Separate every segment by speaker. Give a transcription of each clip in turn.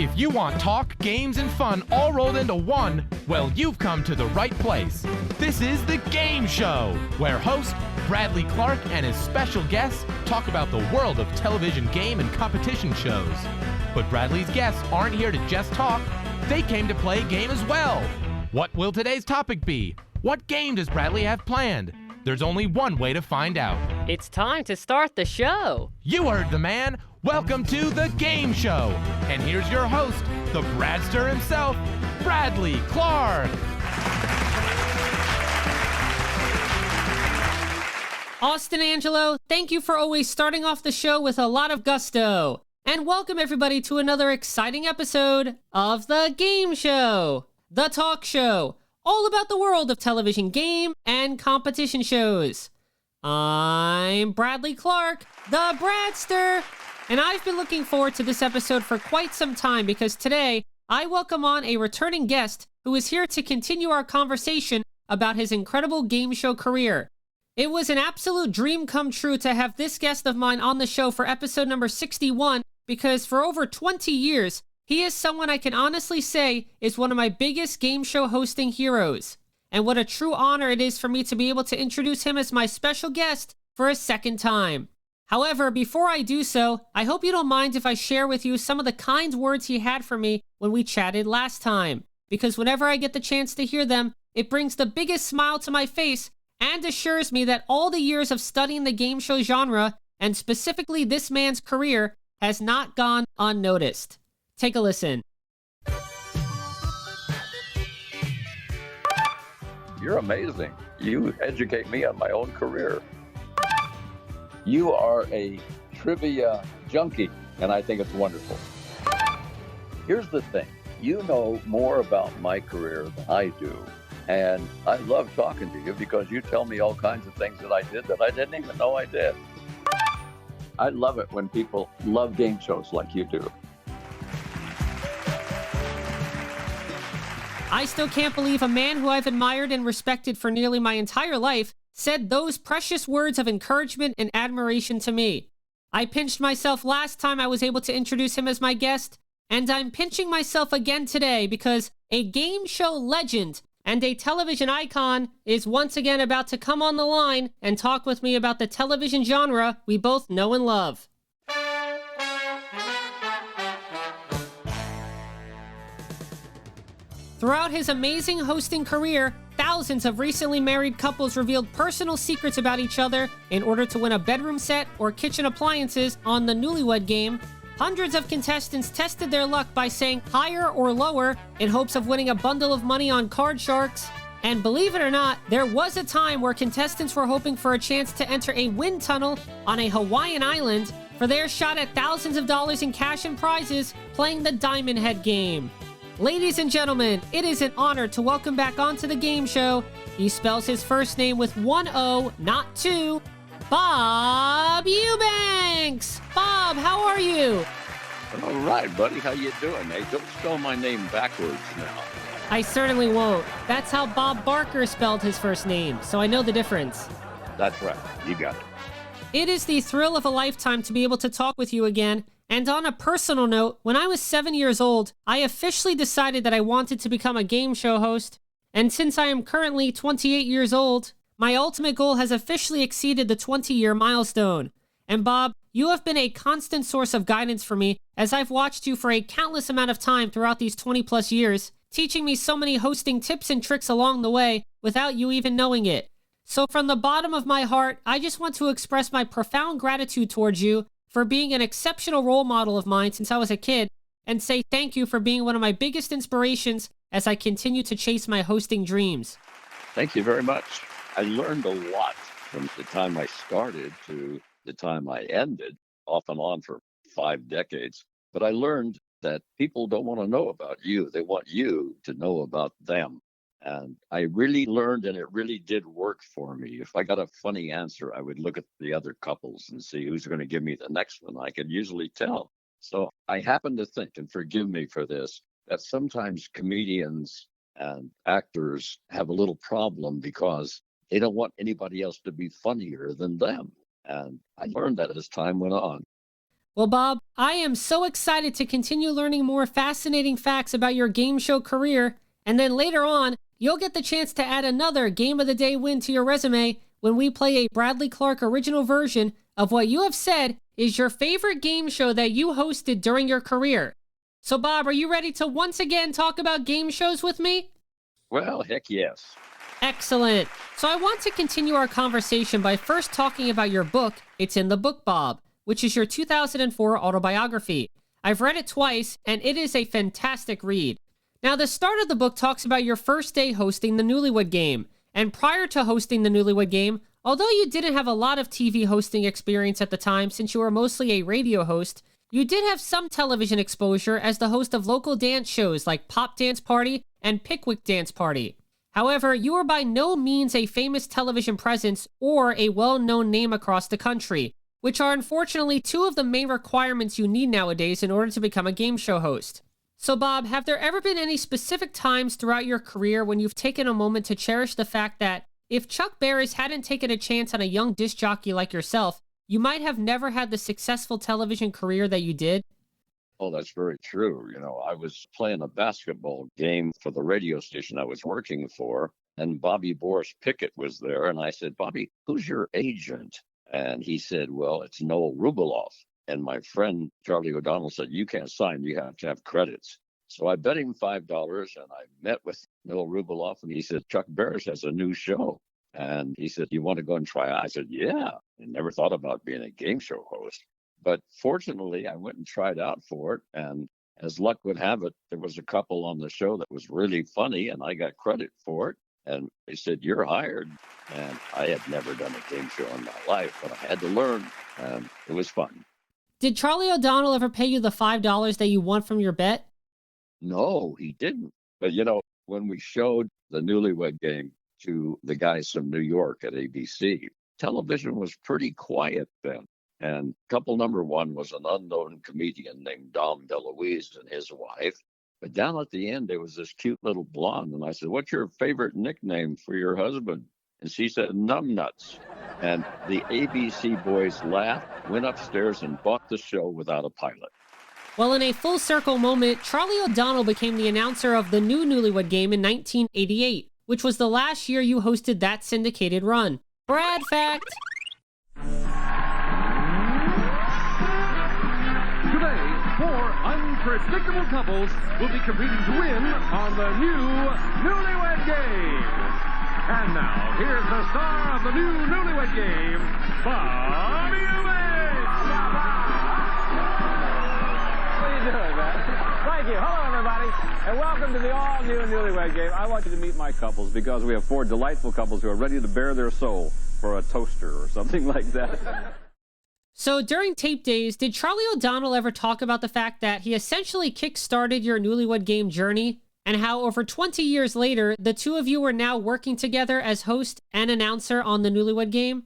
Speaker 1: If you want talk, games, and fun all rolled into one, well, you've come to the right place. This is The Game Show, where host Bradley Clarke and his special guests talk about the world of television game and competition shows. But Bradley's guests aren't here to just talk. They came to play a game as well. What will today's topic be? What game does Bradley have planned? There's only one way to find out.
Speaker 2: It's time to start the show.
Speaker 1: You heard the man. Welcome to The Game Show. And here's your host, the Bradster himself, Bradley Clarke.
Speaker 2: Austin Angelo, thank you for always starting off the show with a lot of gusto. And welcome everybody to another exciting episode of The Game Show, the talk show, all about the world of television game and competition shows. I'm Bradley Clarke, the Bradster, and I've been looking forward to this episode for quite some time because today I welcome on a returning guest who is here to continue our conversation about his incredible game show career. It was an absolute dream come true to have this guest of mine on the show for episode number 61 because for over 20 years, he is someone I can honestly say is one of my biggest game show hosting heroes. And what a true honor it is for me to be able to introduce him as my special guest for a second time. However, before I do so, I hope you don't mind if I share with you some of the kind words he had for me when we chatted last time. Because whenever I get the chance to hear them, it brings the biggest smile to my face and assures me that all the years of studying the game show genre, and specifically this man's career, has not gone unnoticed. Take a listen.
Speaker 3: You're amazing. You educate me on my own career. You are a trivia junkie, and I think it's wonderful. Here's the thing. You know more about my career than I do, and I love talking to you because you tell me all kinds of things that I did that I didn't even know I did. I love it when people love game shows like you do.
Speaker 2: I still can't believe a man who I've admired and respected for nearly my entire life said those precious words of encouragement and admiration to me. I pinched myself last time I was able to introduce him as my guest, and I'm pinching myself again today because a game show legend and a television icon is once again about to come on the line and talk with me about the television genre we both know and love. Throughout his amazing hosting career, thousands of recently married couples revealed personal secrets about each other in order to win a bedroom set or kitchen appliances on the Newlywed Game. Hundreds of contestants tested their luck by saying higher or lower in hopes of winning a bundle of money on Card Sharks. And believe it or not, there was a time where contestants were hoping for a chance to enter a wind tunnel on a Hawaiian island for their shot at thousands of dollars in cash and prizes playing the Diamond Head game. Ladies and gentlemen, it is an honor to welcome back onto the game show. He spells his first name with one O, not two, Bob Eubanks. Bob, how are you?
Speaker 3: All right, buddy. How you doing? Hey, don't spell my name backwards now.
Speaker 2: I certainly won't. That's how Bob Barker spelled his first name, so I know the difference.
Speaker 3: That's right. You got it.
Speaker 2: It is the thrill of a lifetime to be able to talk with you again. And on a personal note, when I was 7 years old, I officially decided that I wanted to become a game show host. And since I am currently 28 years old, my ultimate goal has officially exceeded the 20-year milestone. And Bob, you have been a constant source of guidance for me as I've watched you for a countless amount of time throughout these 20-plus years, teaching me so many hosting tips and tricks along the way without you even knowing it. So from the bottom of my heart, I just want to express my profound gratitude towards you for being an exceptional role model of mine since I was a kid, and say thank you for being one of my biggest inspirations as I continue to chase my hosting dreams.
Speaker 3: Thank you very much. I learned a lot from the time I started to the time I ended, off and on for 5 decades. But I learned that people don't want to know about you. They want you to know about them. And I really learned, and it really did work for me. If I got a funny answer, I would look at the other couples and see who's going to give me the next one. I could usually tell. So I happen to think, and forgive me for this, that sometimes comedians and actors have a little problem because they don't want anybody else to be funnier than them. And I learned that as time went on.
Speaker 2: Well, Bob, I am so excited to continue learning more fascinating facts about your game show career. And then later on, you'll get the chance to add another Game of the Day win to your resume when we play a Bradley Clarke original version of what you have said is your favorite game show that you hosted during your career. So, Bob, are you ready to once again talk about game shows with me?
Speaker 3: Well, heck yes.
Speaker 2: Excellent. So I want to continue our conversation by first talking about your book, It's in the Book, Bob, which is your 2004 autobiography. I've read it twice, and it is a fantastic read. Now, the start of the book talks about your first day hosting the Newlywed Game. And prior to hosting the Newlywed Game, although you didn't have a lot of TV hosting experience at the time since you were mostly a radio host, you did have some television exposure as the host of local dance shows like Pop Dance Party and Pickwick Dance Party. However, you were by no means a famous television presence or a well-known name across the country, which are unfortunately two of the main requirements you need nowadays in order to become a game show host. So Bob, have there ever been any specific times throughout your career when you've taken a moment to cherish the fact that if Chuck Barris hadn't taken a chance on a young disc jockey like yourself, you might have never had the successful television career that you did?
Speaker 3: Oh, that's very true. I was playing a basketball game for the radio station I was working for, and Bobby Boris Pickett was there. And I said, Bobby, who's your agent? And he said, well, it's Noel Rubeloff. And my friend Charlie O'Donnell said, you can't sign, you have to have credits. So I bet him $5, and I met with Noel Rubeloff, and he said, Chuck Barris has a new show. And he said, you want to go and try it? I said, yeah. I never thought about being a game show host. But fortunately, I went and tried out for it. And as luck would have it, there was a couple on the show that was really funny, and I got credit for it. And they said, you're hired. And I had never done a game show in my life, but I had to learn, and it was fun.
Speaker 2: Did Charlie O'Donnell ever pay you the $5 that you won from your bet?
Speaker 3: No, he didn't. But, when we showed the Newlywed Game to the guys from New York at ABC, television was pretty quiet then. And couple number one was an unknown comedian named Dom DeLuise and his wife. But down at the end, there was this cute little blonde. And I said, what's your favorite nickname for your husband? And she said, Numbnuts. And the ABC boys laughed, went upstairs, and bought the show without a pilot.
Speaker 2: Well, in a full circle moment, Charlie O'Donnell became the announcer of the new Newlywed Game in 1988, which was the last year you hosted that syndicated run. Brad fact!
Speaker 4: Today, 4 unpredictable couples will be competing to win on the new Newlywed Game. And now, here's the star of the new Newlywed Game, Bob Eubanks!
Speaker 5: How are you doing, man? Thank you. Hello, everybody, and welcome to the all-new Newlywed Game. I want you to meet my couples because we have 4 delightful couples who are ready to bare their soul for a toaster or something like that.
Speaker 2: So during tape days, did Charlie O'Donnell ever talk about the fact that he essentially kick-started your Newlywed Game journey? And how over 20 years later, the two of you are now working together as host and announcer on the Newlywed Game?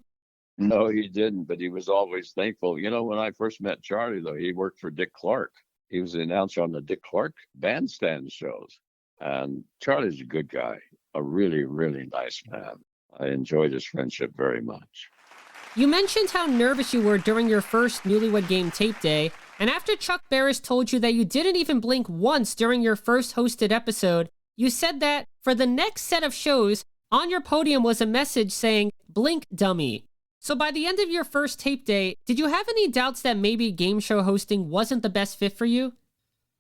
Speaker 3: No, he didn't, but he was always thankful. When I first met Charlie, though, he worked for Dick Clark. He was the announcer on the Dick Clark bandstand shows. And Charlie's a good guy, a really, really nice man. I enjoyed his friendship very much.
Speaker 2: You mentioned how nervous you were during your first Newlywed Game tape day, and after Chuck Barris told you that you didn't even blink once during your first hosted episode, you said that for the next set of shows, on your podium was a message saying, "Blink, dummy." So by the end of your first tape day, did you have any doubts that maybe game show hosting wasn't the best fit for you?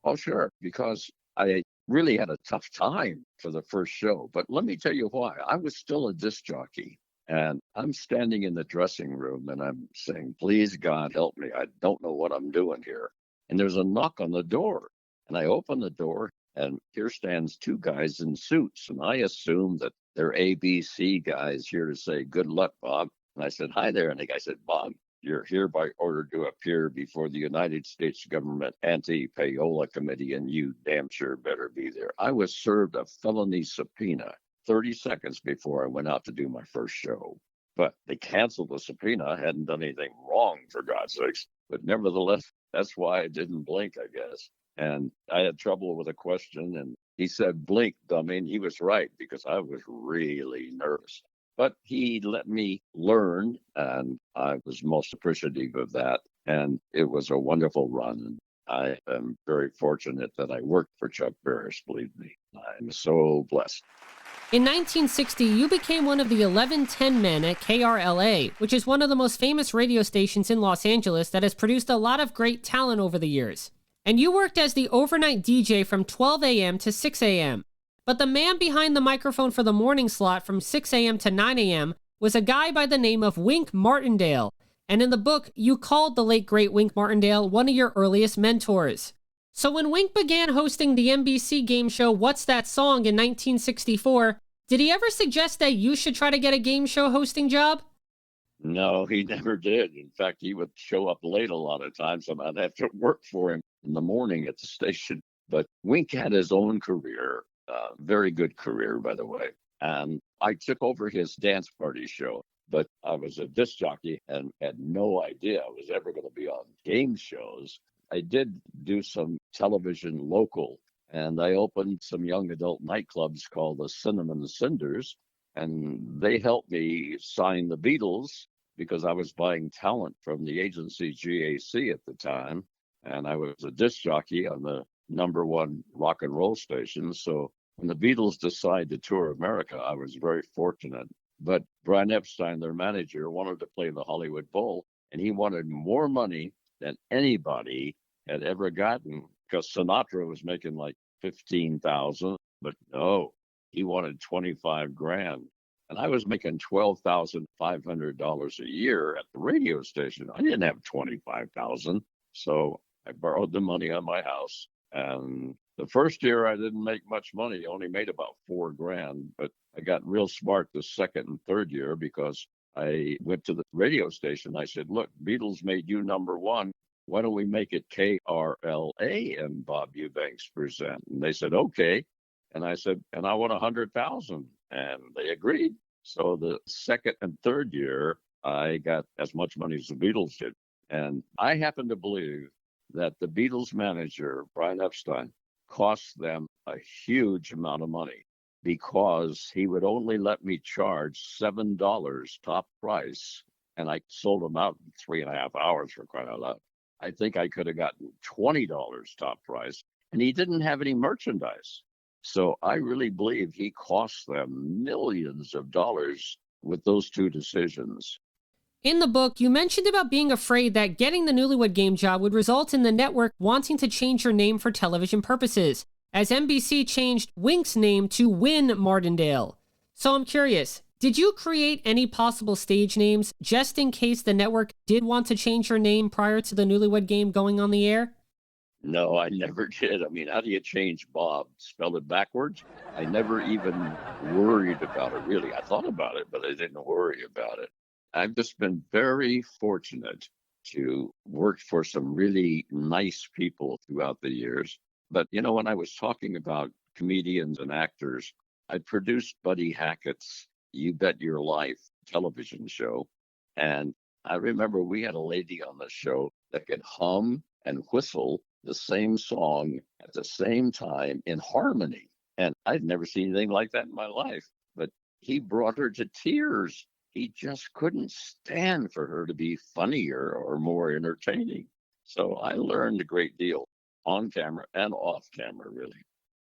Speaker 3: Oh, sure, because I really had a tough time for the first show. But let me tell you why. I was still a disc jockey. And I'm standing in the dressing room and I'm saying, please, God, help me. I don't know what I'm doing here. And there's a knock on the door. And I open the door and here stands 2 guys in suits. And I assume that they're ABC guys here to say, good luck, Bob. And I said, hi there. And the guy said, Bob, you're hereby ordered to appear before the United States government anti-payola committee, and you damn sure better be there. I was served a felony subpoena 30 seconds before I went out to do my first show. But they canceled the subpoena. I hadn't done anything wrong, for God's sakes. But nevertheless, that's why I didn't blink, I guess. And I had trouble with a question, and he said, blink, dummy. And he was right, because I was really nervous. But he let me learn, and I was most appreciative of that. And it was a wonderful run. And I am very fortunate that I worked for Chuck Barris, believe me. I'm so blessed.
Speaker 2: In 1960, you became one of the 11 10 men at KRLA, which is one of the most famous radio stations in Los Angeles that has produced a lot of great talent over the years. And you worked as the overnight DJ from 12 a.m. to 6 a.m. But the man behind the microphone for the morning slot from 6 a.m. to 9 a.m. was a guy by the name of Wink Martindale. And in the book, you called the late great Wink Martindale one of your earliest mentors. So when Wink began hosting the NBC game show What's That Song in 1964, did he ever suggest that you should try to get a game show hosting job?
Speaker 3: No, he never did. In fact, he would show up late a lot of times, and I'd have to work for him in the morning at the station. But Wink had his own career, very good career, by the way. And I took over his dance party show, but I was a disc jockey and had no idea I was ever going to be on game shows. I did do some television local, and I opened some young adult nightclubs called the Cinnamon Cinders, and they helped me sign the Beatles because I was buying talent from the agency GAC at the time, and I was a disc jockey on the #1 rock and roll station. So when the Beatles decided to tour America, I was very fortunate. But Brian Epstein, their manager, wanted to play the Hollywood Bowl, and he wanted more money than anybody had ever gotten because Sinatra was making like 15,000, but no, he wanted 25 grand. And I was making $12,500 a year at the radio station. I didn't have 25,000. So I borrowed the money on my house. And the first year I didn't make much money, only made about 4 grand, but I got real smart the second and third year because I went to the radio station. I said, look, Beatles made you #1. Why don't we make it KRLA and Bob Eubanks present? And they said, okay. And I said, and I want 100,000. And they agreed. So the second and third year, I got as much money as the Beatles did. And I happen to believe that the Beatles manager, Brian Epstein, cost them a huge amount of money because he would only let me charge $7 top price. And I sold them out in 3.5 hours, for crying out loud. I think I could have gotten $20 top price, and he didn't have any merchandise. So I really believe he cost them millions of dollars with those two decisions.
Speaker 2: In the book, you mentioned about being afraid that getting the Newlywed Game job would result in the network wanting to change your name for television purposes, as NBC changed Wink's name to Win Martindale. So I'm curious, did you create any possible stage names just in case the network did want to change your name prior to the Newlywed Game going on the air?
Speaker 3: No, I never did. I mean, how do you change Bob? Spell it backwards? I never even worried about it, really. I thought about it, but I didn't worry about it. I've just been very fortunate to work for some really nice people throughout the years. But, you know, when I was talking about comedians and actors, I produced Buddy Hackett's You Bet Your Life television show. And I remember we had a lady on the show that could hum and whistle the same song at the same time in harmony. And I'd never seen anything like that in my life. But he brought her to tears. He just couldn't stand for her to be funnier or more entertaining. So I learned a great deal on camera and off camera, really.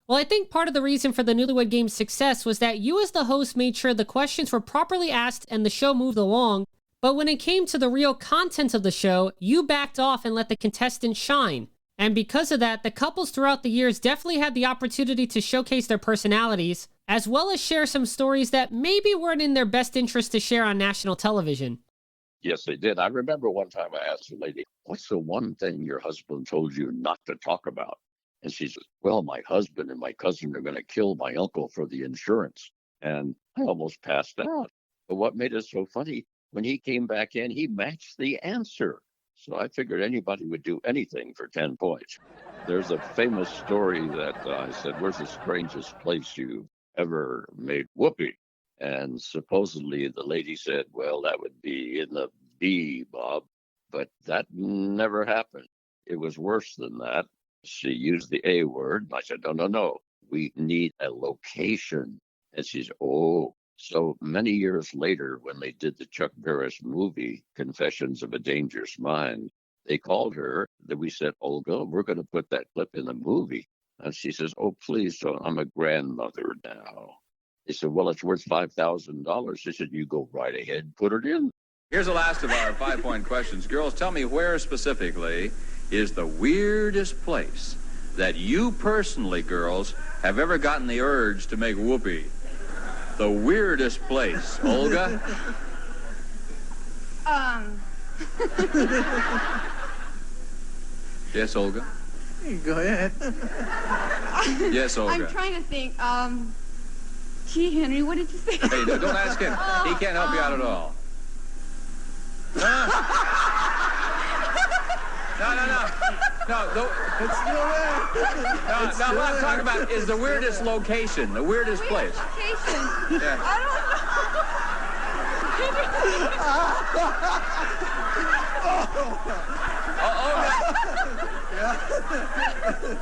Speaker 2: Well, I think part of the reason for the Newlywed Game's success was that you as the host made sure the questions were properly asked and the show moved along. But when it came to the real content of the show, you backed off and let the contestants shine. And because of that, the couples throughout the years definitely had the opportunity to showcase their personalities, as well as share some stories that maybe weren't in their best interest to share on national television.
Speaker 3: Yes, they did. I remember one time I asked a lady, what's the one thing your husband told you not to talk about? And she says, well, my husband and my cousin are going to kill my uncle for the insurance. And I almost passed out. But what made it so funny, when he came back in, he matched the answer. So I figured anybody would do anything for 10 points. There's a famous story that I said, where's the strangest place you've ever made whoopee? And supposedly the lady said, well, that would be in the B, Bob. But that never happened. It was worse than that. She used the A word. I said, no. We need a location. And she said, oh. So many years later, when they did the Chuck Barris movie, Confessions of a Dangerous Mind, they called her. Then we said, Olga, we're going to put that clip in the movie. And she says, oh, please don't. I'm a grandmother now. They said, well, it's worth $5,000. She said, you go right ahead and put it in.
Speaker 6: Here's the last of our 5-point questions. Girls, tell me where specifically is the weirdest place that you personally, girls, have ever gotten the urge to make whoopee? The weirdest place. Olga? Yes, Olga?
Speaker 7: Go ahead.
Speaker 6: Yes, Olga.
Speaker 8: I'm trying to think. T. Henry, what did you say?
Speaker 6: Hey, no, don't ask him. He can't help you out at all. No.
Speaker 7: It's still there.
Speaker 6: No, what I'm talking about is the weirdest location, the weirdest place.
Speaker 8: Location.
Speaker 6: Yeah.
Speaker 8: I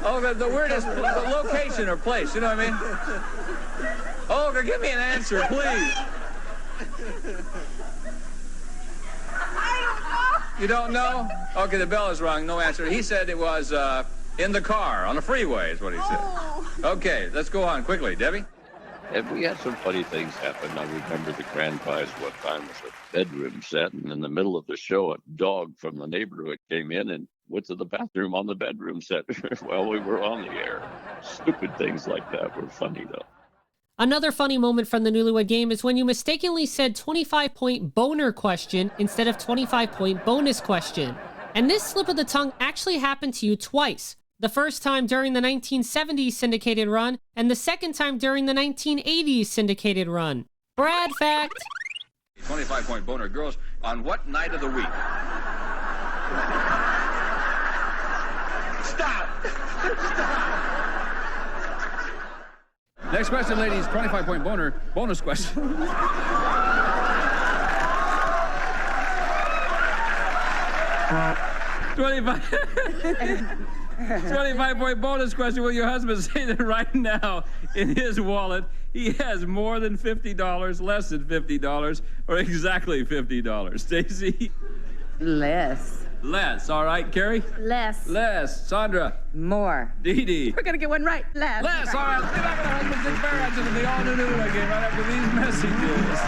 Speaker 6: Olga, the weirdest the location or place, you know what I mean? Olga, give me an answer, please. You don't know? Okay, the bell is rung. No answer. He said it was in the car on the freeway is what he said. Okay, let's go on quickly. Debbie?
Speaker 3: And we had some funny things happen. I remember the grand prize one time was a bedroom set, and in the middle of the show, a dog from the neighborhood came in and went to the bathroom on the bedroom set while we were on the air. Stupid things like that were funny, though.
Speaker 2: Another funny moment from the Newlywed Game is when you mistakenly said 25-point boner question instead of 25-point bonus question. And this slip of the tongue actually happened to you twice. The first time during the 1970s syndicated run, and the second time during the 1980s syndicated run. Brad fact.
Speaker 6: 25-point boner. Girls, on what night of the week? Stop!
Speaker 5: Next question, ladies. 25-point boner. Bonus question. 25-point bonus question. Will your husband say that right now in his wallet he has more than $50, less than $50, or exactly $50? Stacy?
Speaker 9: Less.
Speaker 5: Less. All right. Carrie?
Speaker 9: Less.
Speaker 5: Less. Sandra?
Speaker 9: More.
Speaker 5: Dee Dee?
Speaker 9: We're gonna get one right. Less.
Speaker 5: Less. All right. Let's get back to the husbands and fair answers of the all-new Newlywed Game right after these messages.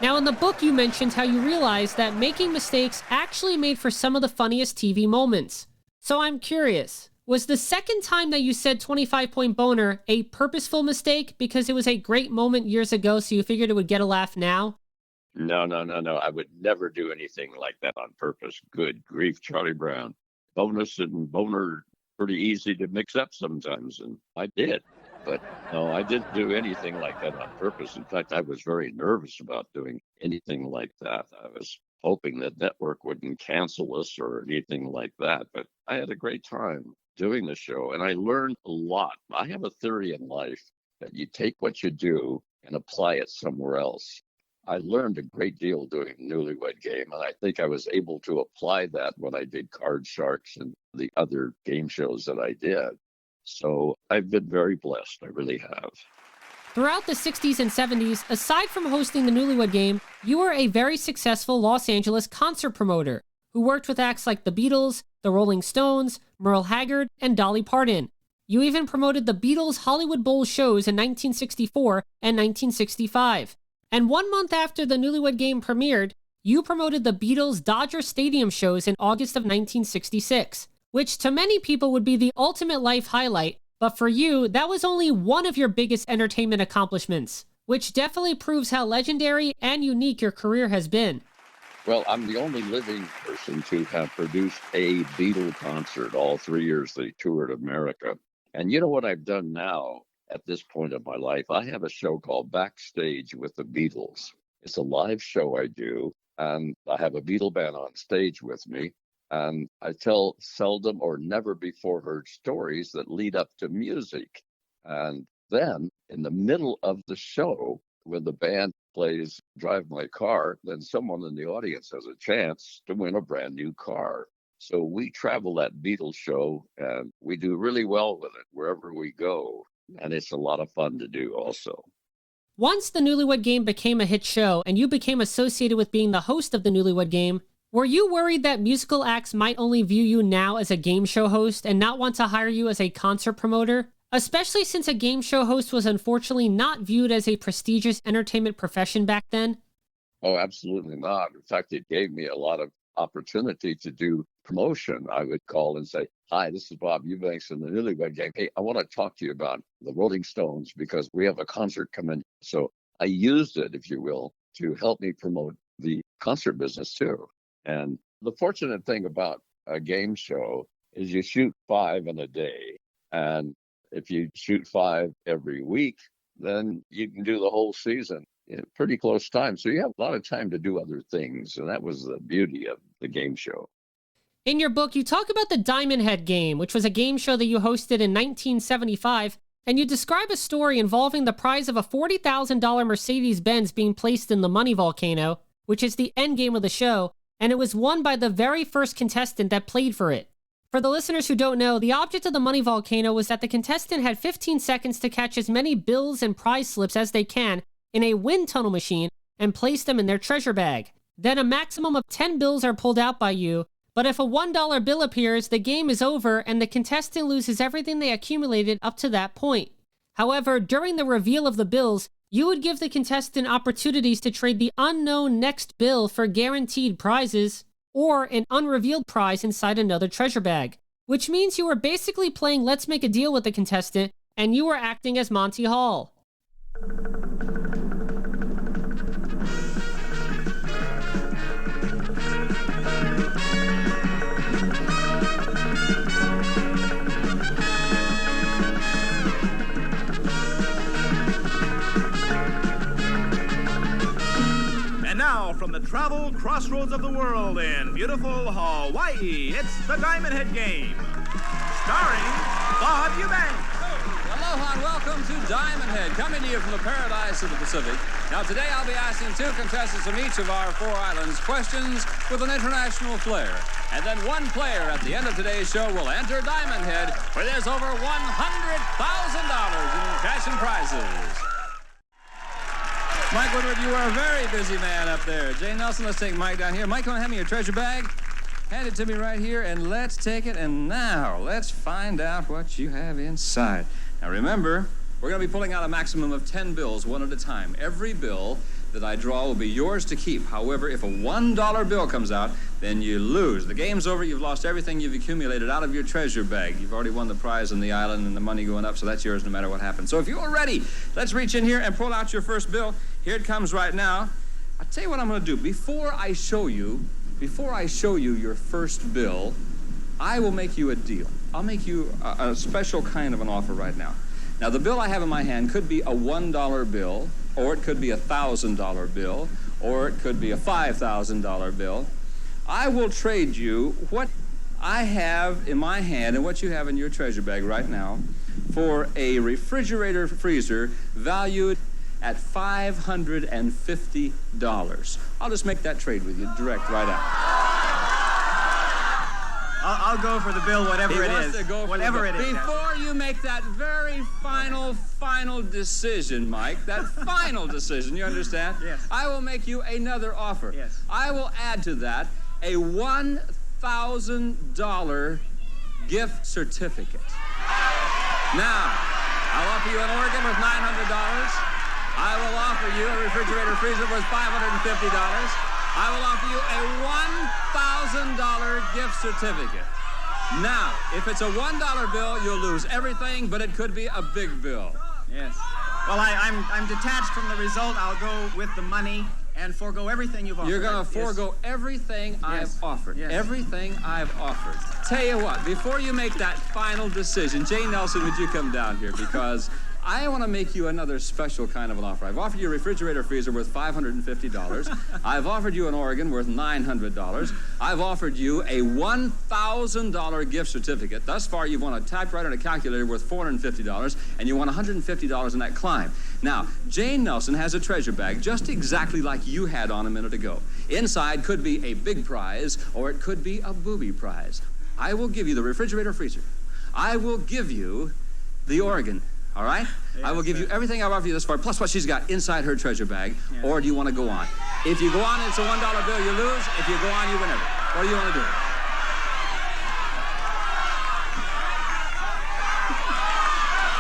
Speaker 2: Now, in the book, you mentioned how you realized that making mistakes actually made for some of the funniest TV moments. So I'm curious, was the second time that you said 25-point boner a purposeful mistake because it was a great moment years ago, so you figured it would get a laugh now?
Speaker 3: No. I would never do anything like that on purpose. Good grief, Charlie Brown. Bonus and boner pretty easy to mix up sometimes, and I did. But no, I didn't do anything like that on purpose. In fact, I was very nervous about doing anything like that. I was hoping that network wouldn't cancel us or anything like that. But I had a great time doing the show, and I learned a lot. I have a theory in life that you take what you do and apply it somewhere else. I learned a great deal doing Newlywed Game, and I think I was able to apply that when I did Card Sharks and the other game shows that I did. So I've been very blessed. I really have.
Speaker 2: Throughout the 60s and 70s, aside from hosting the Newlywed Game, you were a very successful Los Angeles concert promoter who worked with acts like the Beatles, the Rolling Stones, Merle Haggard, and Dolly Parton. You even promoted the Beatles' Hollywood Bowl shows in 1964 and 1965. And 1 month after the Newlywed Game premiered, you promoted the Beatles' Dodger Stadium shows in August of 1966, which to many people would be the ultimate life highlight, but for you, that was only one of your biggest entertainment accomplishments, which definitely proves how legendary and unique your career has been.
Speaker 3: Well, I'm the only living person to have produced a Beatle concert all 3 years they toured America. And you know what I've done now at this point of my life? I have a show called Backstage with the Beatles. It's a live show I do, and I have a Beatle band on stage with me. And I tell seldom or never before heard stories that lead up to music. And then in the middle of the show, when the band plays Drive My Car, then someone in the audience has a chance to win a brand new car. So we travel that Beatles show, and we do really well with it wherever we go. And it's a lot of fun to do also.
Speaker 2: Once the Newlywed Game became a hit show and you became associated with being the host of the Newlywed Game, were you worried that musical acts might only view you now as a game show host and not want to hire you as a concert promoter? Especially since a game show host was unfortunately not viewed as a prestigious entertainment profession back then?
Speaker 3: Oh, absolutely not. In fact, it gave me a lot of opportunity to do promotion. I would call and say, "Hi, this is Bob Eubanks from the Newlywed Game. Hey, I want to talk to you about the Rolling Stones because we have a concert coming." So I used it, if you will, to help me promote the concert business too. And the fortunate thing about a game show is you shoot 5 in a day. And if you shoot 5 every week, then you can do the whole season in pretty close time. So you have a lot of time to do other things. And that was the beauty of the game show.
Speaker 2: In your book, you talk about the Diamond Head Game, which was a game show that you hosted in 1975, and you describe a story involving the prize of a $40,000 Mercedes-Benz being placed in the Money Volcano, which is the end game of the show, and it was won by the very first contestant that played for it. For the listeners who don't know, the object of the Money Volcano was that the contestant had 15 seconds to catch as many bills and prize slips as they can in a wind tunnel machine and place them in their treasure bag. Then a maximum of 10 bills are pulled out by you, but if a $1 bill appears, the game is over and the contestant loses everything they accumulated up to that point. However, during the reveal of the bills, you would give the contestant opportunities to trade the unknown next bill for guaranteed prizes or an unrevealed prize inside another treasure bag, which means you were basically playing Let's Make a Deal with the contestant and you were acting as Monty Hall.
Speaker 10: Now, from the travel crossroads of the world in beautiful Hawaii, it's the Diamond Head Game, starring Bob Eubanks.
Speaker 6: Aloha and welcome to Diamond Head, coming to you from the paradise of the Pacific. Now, today I'll be asking 2 contestants from each of our 4 islands questions with an international flair. And then one player at the end of today's show will enter Diamond Head, where there's over $100,000 in cash and prizes. Mike Woodward, you are a very busy man up there. Jane Nelson, let's take Mike down here. Mike, come and hand me your treasure bag. Hand it to me right here, and let's take it. And now, let's find out what you have inside. Now, remember, we're going to be pulling out a maximum of 10 bills, one at a time. Every bill that I draw will be yours to keep. However, if a $1 bill comes out, then you lose. The game's over. You've lost everything you've accumulated out of your treasure bag. You've already won the prize on the island and the money going up, so that's yours no matter what happens. So if you're ready, let's reach in here and pull out your first bill. Here it comes right now. I'll tell you what I'm going to do. Before I show you your first bill, I will make you a deal. I'll make you a special kind of an offer right now. Now, the bill I have in my hand could be a $1 bill, or it could be a $1,000 bill, or it could be a $5,000 bill. I will trade you what I have in my hand and what you have in your treasure bag right now for a refrigerator freezer valued at $550. I'll just make that trade with you direct right out.
Speaker 10: I'll go for the bill, whatever it is. Whatever it is.
Speaker 6: Before you make that very final decision, Mike, that final decision, you understand?
Speaker 10: Yes.
Speaker 6: I will make you another offer.
Speaker 10: Yes.
Speaker 6: I will add to that a $1,000 gift certificate. Now, I'll offer you an organ worth $900. I will offer you a refrigerator freezer worth $550. I will offer you a $1,000 gift certificate. Now, if it's a $1 bill, you'll lose everything, but it could be a big bill.
Speaker 10: Yes. Well, I'm detached from the result. I'll go with the money and forego everything you've offered.
Speaker 6: You're going to forego everything I've offered.
Speaker 10: Yes.
Speaker 6: Everything I've offered. Tell you what, before you make that final decision, Jane Nelson, would you come down here? Because I want to make you another special kind of an offer. I've offered you a refrigerator freezer worth $550. I've offered you an organ worth $900. I've offered you a $1,000 gift certificate. Thus far, you've won a typewriter and a calculator worth $450, and you won $150 in that climb. Now, Jane Nelson has a treasure bag just exactly like you had on a minute ago. Inside could be a big prize, or it could be a booby prize. I will give you the refrigerator freezer. I will give you the organ. All right? I will give you everything I've offered you thus far, plus what she's got inside her treasure bag. Yeah. Or do you want to go on? If you go on, it's a $1 bill, you lose. If you go on, you win everything. What do you want to do?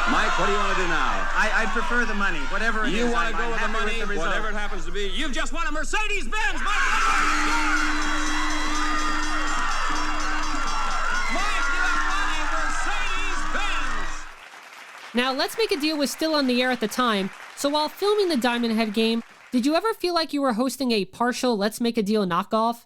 Speaker 6: Mike, what do you want to do now?
Speaker 7: I prefer the money, whatever it is.
Speaker 6: You want to go with the money, whatever it happens to be. You've just won a Mercedes-Benz, Mike! Mike, you have won a Mercedes-Benz!
Speaker 2: Now, Let's Make a Deal was still on the air at the time, so while filming the Diamond Head game, did you ever feel like you were hosting a partial Let's Make a Deal knockoff?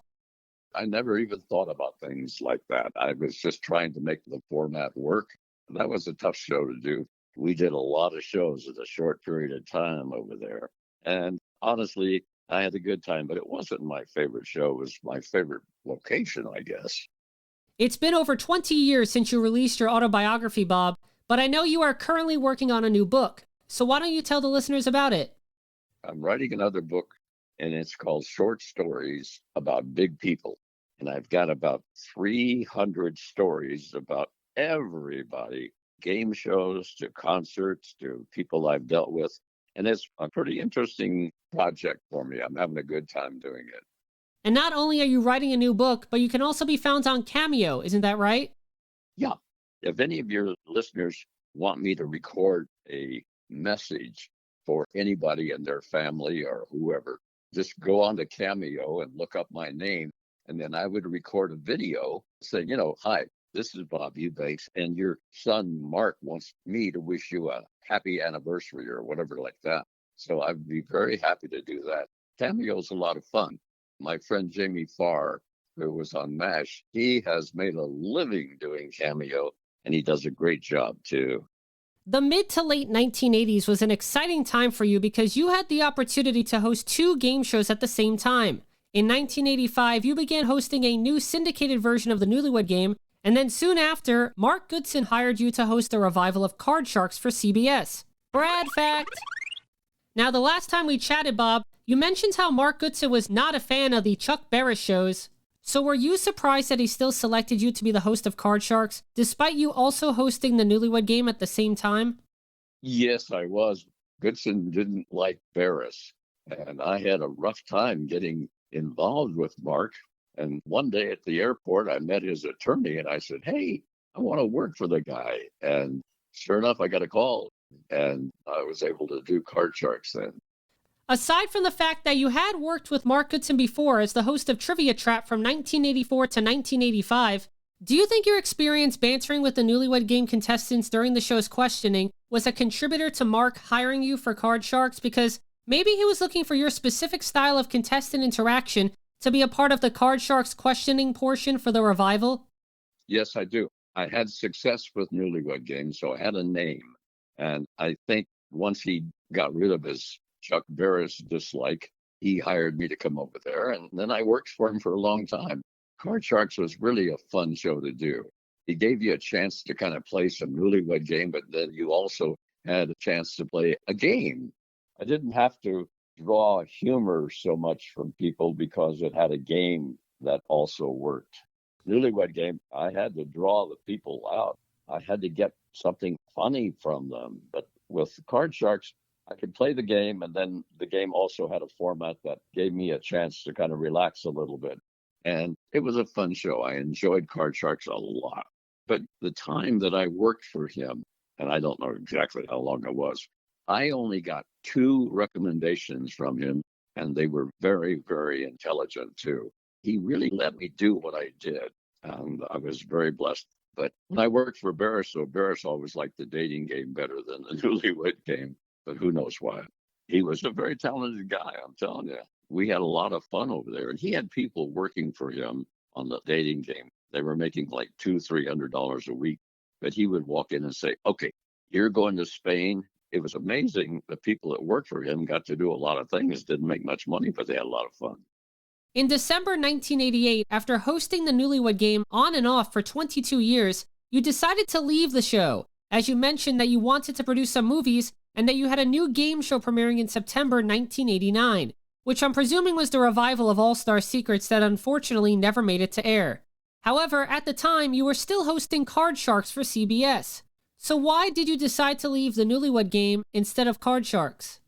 Speaker 3: I never even thought about things like that. I was just trying to make the format work. That was a tough show to do. We did a lot of shows in a short period of time over there. And honestly, I had a good time, but it wasn't my favorite show. It was my favorite location, I guess.
Speaker 2: It's been over 20 years since you released your autobiography, Bob, but I know you are currently working on a new book. So why don't you tell the listeners about it?
Speaker 3: I'm writing another book, and it's called Short Stories About Big People. And I've got about 300 stories about everybody, game shows to concerts to people I've dealt with. And it's a pretty interesting project for me. I'm having a good time doing it.
Speaker 2: And not only are you writing a new book, but you can also be found on Cameo, isn't that right?
Speaker 3: Yeah. If any of your listeners want me to record a message for anybody in their family or whoever, just go on to Cameo and look up my name. And then I would record a video saying, hi, this is Bob Eubanks, and your son, Mark, wants me to wish you a happy anniversary or whatever like that. So I'd be very happy to do that. Cameo's a lot of fun. My friend Jamie Farr, who was on MASH, he has made a living doing Cameo, and he does a great job, too.
Speaker 2: The mid to late 1980s was an exciting time for you because you had the opportunity to host 2 game shows at the same time. In 1985, you began hosting a new syndicated version of the Newlywed Game, and then soon after, Mark Goodson hired you to host a revival of Card Sharks for CBS. Brad fact! Now, the last time we chatted, Bob, you mentioned how Mark Goodson was not a fan of the Chuck Barris shows. So were you surprised that he still selected you to be the host of Card Sharks, despite you also hosting the Newlywed Game at the same time?
Speaker 3: Yes, I was. Goodson didn't like Barris, and I had a rough time getting involved with Mark. And one day at the airport, I met his attorney and I said, hey, I want to work for the guy. And sure enough, I got a call and I was able to do Card Sharks then.
Speaker 2: Aside from the fact that you had worked with Mark Goodson before as the host of Trivia Trap from 1984 to 1985, do you think your experience bantering with the Newlywed Game contestants during the show's questioning was a contributor to Mark hiring you for Card Sharks? Because maybe he was looking for your specific style of contestant interaction to be a part of the Card Sharks questioning portion for the revival?
Speaker 3: Yes, I do. I had success with Newlywed Game, so I had a name. And I think once he got rid of his Chuck Barris dislike, he hired me to come over there. And then I worked for him for a long time. Card Sharks was really a fun show to do. He gave you a chance to kind of play some Newlywed Game, but then you also had a chance to play a game. I didn't have to draw humor so much from people because it had a game that also worked. Newlywed Game, I had to draw the people out. I had to get something funny from them. But with Card Sharks, I could play the game, and then the game also had a format that gave me a chance to kind of relax a little bit. And it was a fun show. I enjoyed Card Sharks a lot. But the time that I worked for him, and I don't know exactly how long it was, I only got 2 recommendations from him, and they were very, very intelligent, too. He really let me do what I did, and I was very blessed. But when I worked for Barris, so Barris always liked the dating game better than the Newlywed Game, but who knows why. He was a very talented guy, I'm telling you. We had a lot of fun over there, and he had people working for him on the dating game. They were making like $200-300 a week, but he would walk in and say, okay, you're going to Spain. It was amazing. The people that worked for him got to do a lot of things, didn't make much money, but they had a lot of fun.
Speaker 2: In December 1988, after hosting the Newlywed Game on and off for 22 years, you decided to leave the show, as you mentioned that you wanted to produce some movies and that you had a new game show premiering in September 1989, which I'm presuming was the revival of All-Star Secrets that unfortunately never made it to air. However, at the time, you were still hosting Card Sharks for CBS. So why did you decide to leave the Newlywed Game instead of Card Sharks?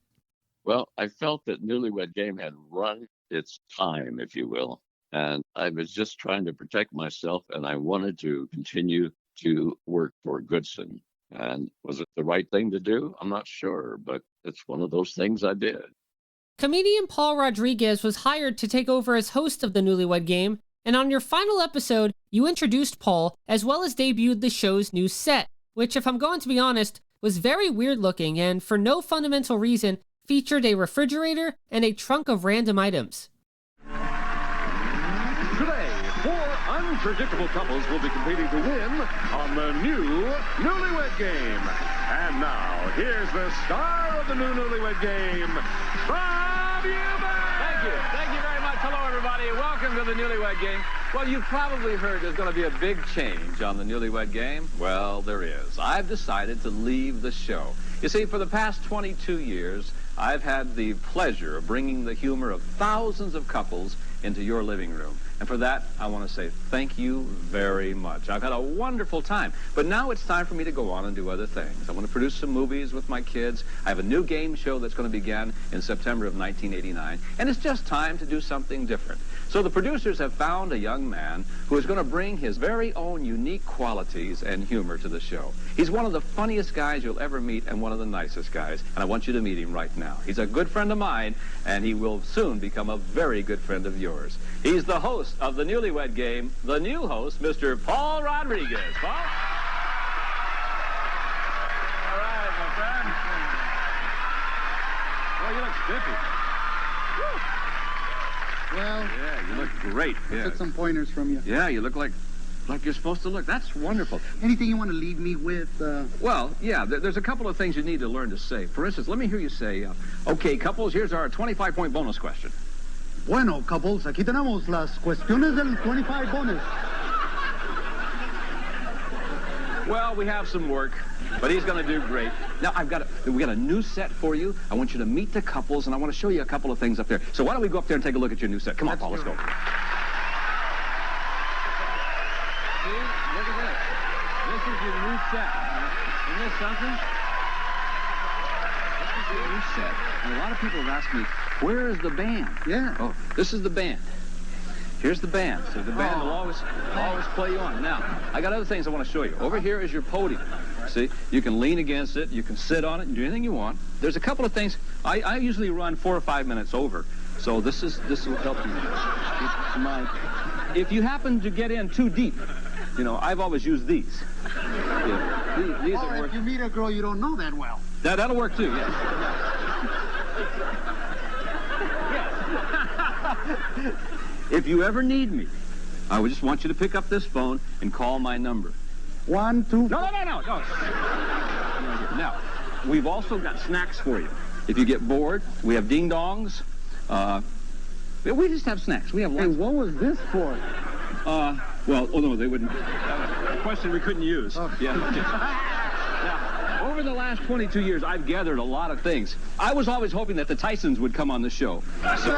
Speaker 3: Well, I felt that Newlywed Game had run its time, if you will. And I was just trying to protect myself, and I wanted to continue to work for Goodson. And was it the right thing to do? I'm not sure, but it's one of those things I did.
Speaker 2: Comedian Paul Rodriguez was hired to take over as host of the Newlywed Game, and on your final episode, you introduced Paul as well as debuted the show's new set, which, if I'm going to be honest, was very weird looking and, for no fundamental reason, featured a refrigerator and a trunk of random items.
Speaker 4: Today, 4 unpredictable couples will be competing to win on the new Newlywed Game. And now, here's the star of the new Newlywed Game, Bob Eubanks!
Speaker 5: Thank you. Thank you very much. Hello, everybody. Welcome to the Newlywed Game. Well, you've probably heard there's going to be a big change on the Newlywed Game. Well, there is. I've decided to leave the show. You see, for the past 22 years, I've had the pleasure of bringing the humor of thousands of couples into your living room. And for that, I want to say thank you very much. I've had a wonderful time. But now it's time for me to go on and do other things. I want to produce some movies with my kids. I have a new game show that's going to begin in September of 1989. And it's just time to do something different. So the producers have found a young man who is going to bring his very own unique qualities and humor to the show. He's one of the funniest guys you'll ever meet and one of the nicest guys. And I want you to meet him right now. He's a good friend of mine, and he will soon become a very good friend of yours. He's the host of the Newlywed Game, the new host, Mr. Paul Rodriguez. Paul? All right, my friend. Oh, you look spiffy. Woo.
Speaker 11: Well,
Speaker 5: yeah, you look great.
Speaker 11: I took some pointers from you.
Speaker 5: Yeah, you look like you're supposed to look. That's wonderful.
Speaker 11: Anything you want to leave me with?
Speaker 5: Well, yeah, there's a couple of things you need to learn to say. For instance, let me hear you say, okay, couples, here's our 25-point bonus question.
Speaker 11: Bueno, couples, aquí tenemos las cuestiones del 25 bonus.
Speaker 5: Well, we have some work, but he's going to do great. Now, we got a new set for you. I want you to meet the couples, and I want to show you a couple of things up there. So why don't we go up there and take a look at your new set? Come on, Paul, let's go. See, look at this. This is your new set. Isn't this something? This is your new set. And a lot of people have asked me, where is the band?
Speaker 11: Yeah.
Speaker 5: Oh, this is the band. Here's the band. So the band will always play you on. Now, I got other things I want to show you. Over here is your podium. See, you can lean against it, you can sit on it, and do anything you want. There's a couple of things. I usually run 4 or 5 minutes over, so this will help you. If you happen to get in too deep, you know, I've always used these. Yeah, these
Speaker 11: or if you meet a girl you don't know that well.
Speaker 5: That'll work too. Yes. If you ever need me, I would just want you to pick up this phone and call my number.
Speaker 11: 1, 2...
Speaker 5: No. Now, we've also got snacks for you. If you get bored, we have ding-dongs. We just have snacks. We have lots.
Speaker 11: Hey, what was this for?
Speaker 5: No, they wouldn't. A question we couldn't use.
Speaker 11: Okay.
Speaker 5: Yeah. Now, over the last 22 years, I've gathered a lot of things. I was always hoping that the Tysons would come on the show. So,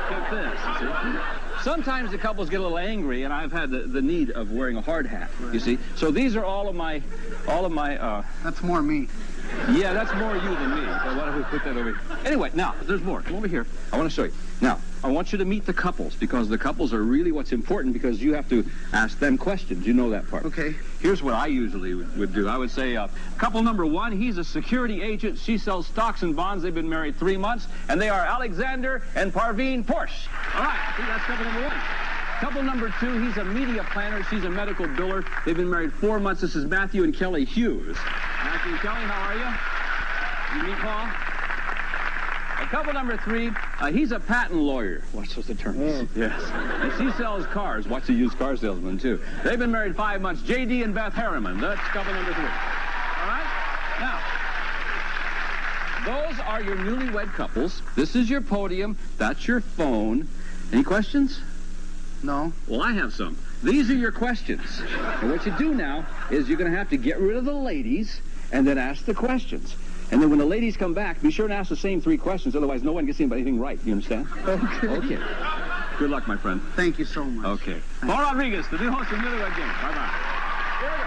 Speaker 5: get this, you see? Sometimes the couples get a little angry, and I've had the need of wearing a hard hat, you see? So these are all of my...
Speaker 11: That's more me.
Speaker 5: Yeah, that's more you than me. So why don't we put that over here? Anyway, now, there's more. Come over here. I want to show you. Now, I want you to meet the couples, because the couples are really what's important, because you have to ask them questions. You know that part.
Speaker 11: Okay.
Speaker 5: Here's what I usually would do. I would say, couple number 1, he's a security agent. She sells stocks and bonds. They've been married 3 months, and they are Alexander and Parveen Porsche. All right. See, that's couple number 1. Couple number 2, he's a media planner. She's a medical biller. They've been married 4 months. This is Matthew and Kelly Hughes. Matthew and Kelly, how are you? You meet Paul? Couple number 3, he's a patent lawyer. Watch those attorneys. Yes. And she sells cars. Watch the used car salesman, too. They've been married 5 months. J.D. and Beth Harriman. That's couple number 3. All right? Now, those are your newlywed couples. This is your podium. That's your phone. Any questions?
Speaker 11: No.
Speaker 5: Well, I have some. These are your questions. And what you do now is you're going to have to get rid of the ladies and then ask the questions. And then when the ladies come back, be sure to ask the same 3 questions. Otherwise, no one gets anything right. You understand? Okay. Good luck, my friend.
Speaker 11: Thank you so much.
Speaker 5: Okay. Paul Rodriguez, the new host of Newlywed Game. Bye-bye. Here we go.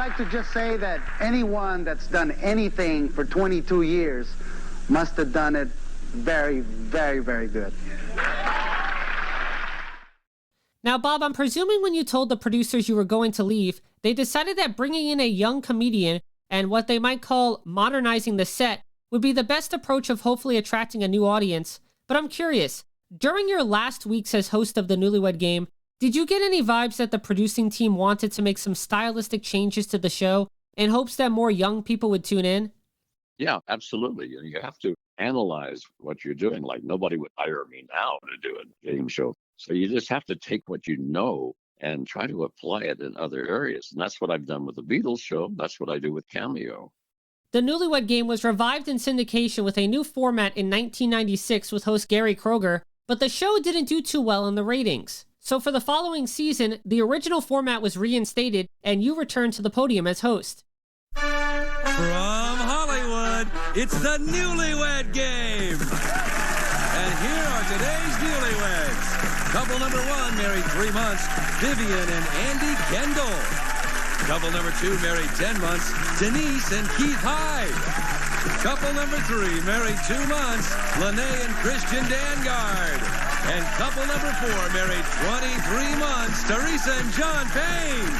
Speaker 11: like to just say that anyone that's done anything for 22 years must have done it very, very, very good.
Speaker 2: Now, Bob, I'm presuming when you told the producers you were going to leave, they decided that bringing in a young comedian and what they might call modernizing the set would be the best approach of hopefully attracting a new audience. But I'm curious, during your last weeks as host of the Newlywed Game, did you get any vibes that the producing team wanted to make some stylistic changes to the show in hopes that more young people would tune in?
Speaker 3: Yeah, absolutely. You have to analyze what you're doing. Like, nobody would hire me now to do a game show. So you just have to take what you know and try to apply it in other areas. And that's what I've done with the Beatles show. That's what I do with Cameo.
Speaker 2: The Newlywed Game was revived in syndication with a new format in 1996 with host Gary Kroeger, but the show didn't do too well in the ratings. So for the following season, the original format was reinstated and you returned to the podium as host.
Speaker 12: From Hollywood, it's the Newlywed Game. And here are today's newlyweds. Couple number 1, married 3 months, Vivian and Andy Kendall. Couple number 2, married 10 months, Denise and Keith Hyde. Couple number 3, married 2 months, Lene and Christian Dangard. And couple number 4, married 23 months, Teresa and John Payne.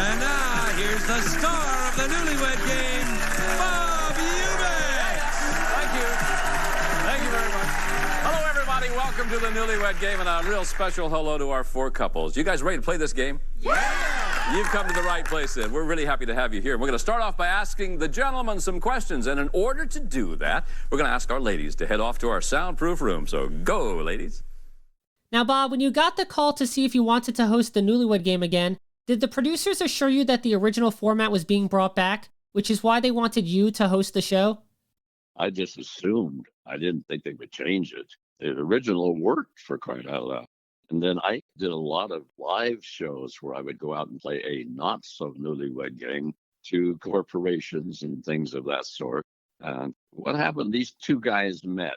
Speaker 12: And now, here's the star of the Newlywed Game, Bob Eubanks.
Speaker 5: Thank you. Thank you very much. Hello, everybody. Welcome to the Newlywed Game, and a real special hello to our 4 couples. You guys ready to play this game? Yeah! You've come to the right place, then. We're really happy to have you here. We're going to start off by asking the gentlemen some questions, and in order to do that, we're going to ask our ladies to head off to our soundproof room. So go, ladies.
Speaker 2: Now, Bob, when you got the call to see if you wanted to host the Newlywed Game again, did the producers assure you that the original format was being brought back, which is why they wanted you to host the show?
Speaker 3: I just assumed. I didn't think they would change it. The original worked, for crying out loud. And then I did a lot of live shows where I would go out and play a not-so-Newlywed Game to corporations and things of that sort. And what happened, these 2 guys met,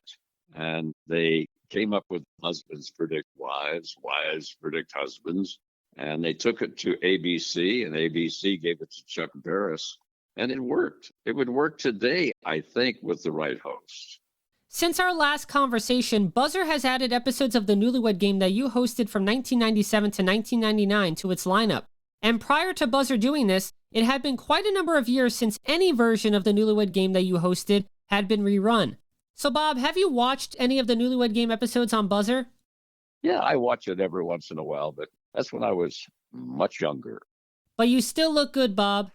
Speaker 3: and they came up with husbands predict wives, wives predict husbands, and they took it to ABC, and ABC gave it to Chuck Barris, and it worked. It would work today, I think, with the right host.
Speaker 2: Since our last conversation, Buzzer has added episodes of the Newlywed Game that you hosted from 1997 to 1999 to its lineup. And prior to Buzzer doing this, it had been quite a number of years since any version of the Newlywed Game that you hosted had been rerun. So, Bob, have you watched any of the Newlywed Game episodes on Buzzer?
Speaker 3: Yeah, I watch it every once in a while, but that's when I was much younger.
Speaker 2: But you still look good, Bob.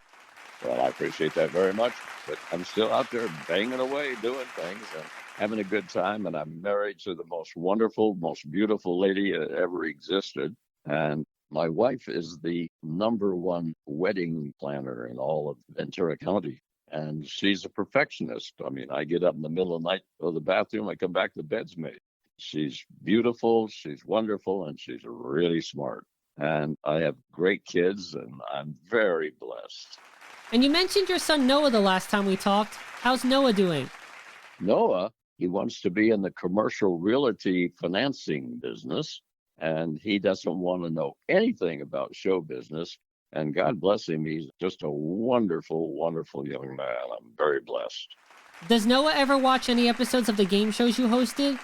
Speaker 3: Well, I appreciate that very much, but I'm still out there banging away, doing things, and having a good time, and I'm married to the most wonderful, most beautiful lady that ever existed, and my wife is the #1 wedding planner in all of Ventura County, and she's a perfectionist. I mean, I get up in the middle of the night, go to the bathroom, I come back, the bed's made. She's beautiful, she's wonderful, and she's really smart. And I have great kids, and I'm very blessed.
Speaker 2: And you mentioned your son Noah the last time we talked. How's Noah doing?
Speaker 3: Noah, he wants to be in the commercial realty financing business, and he doesn't want to know anything about show business. And God bless him, he's just a wonderful, wonderful young man. I'm very blessed.
Speaker 2: Does Noah ever watch any episodes of the game shows you hosted?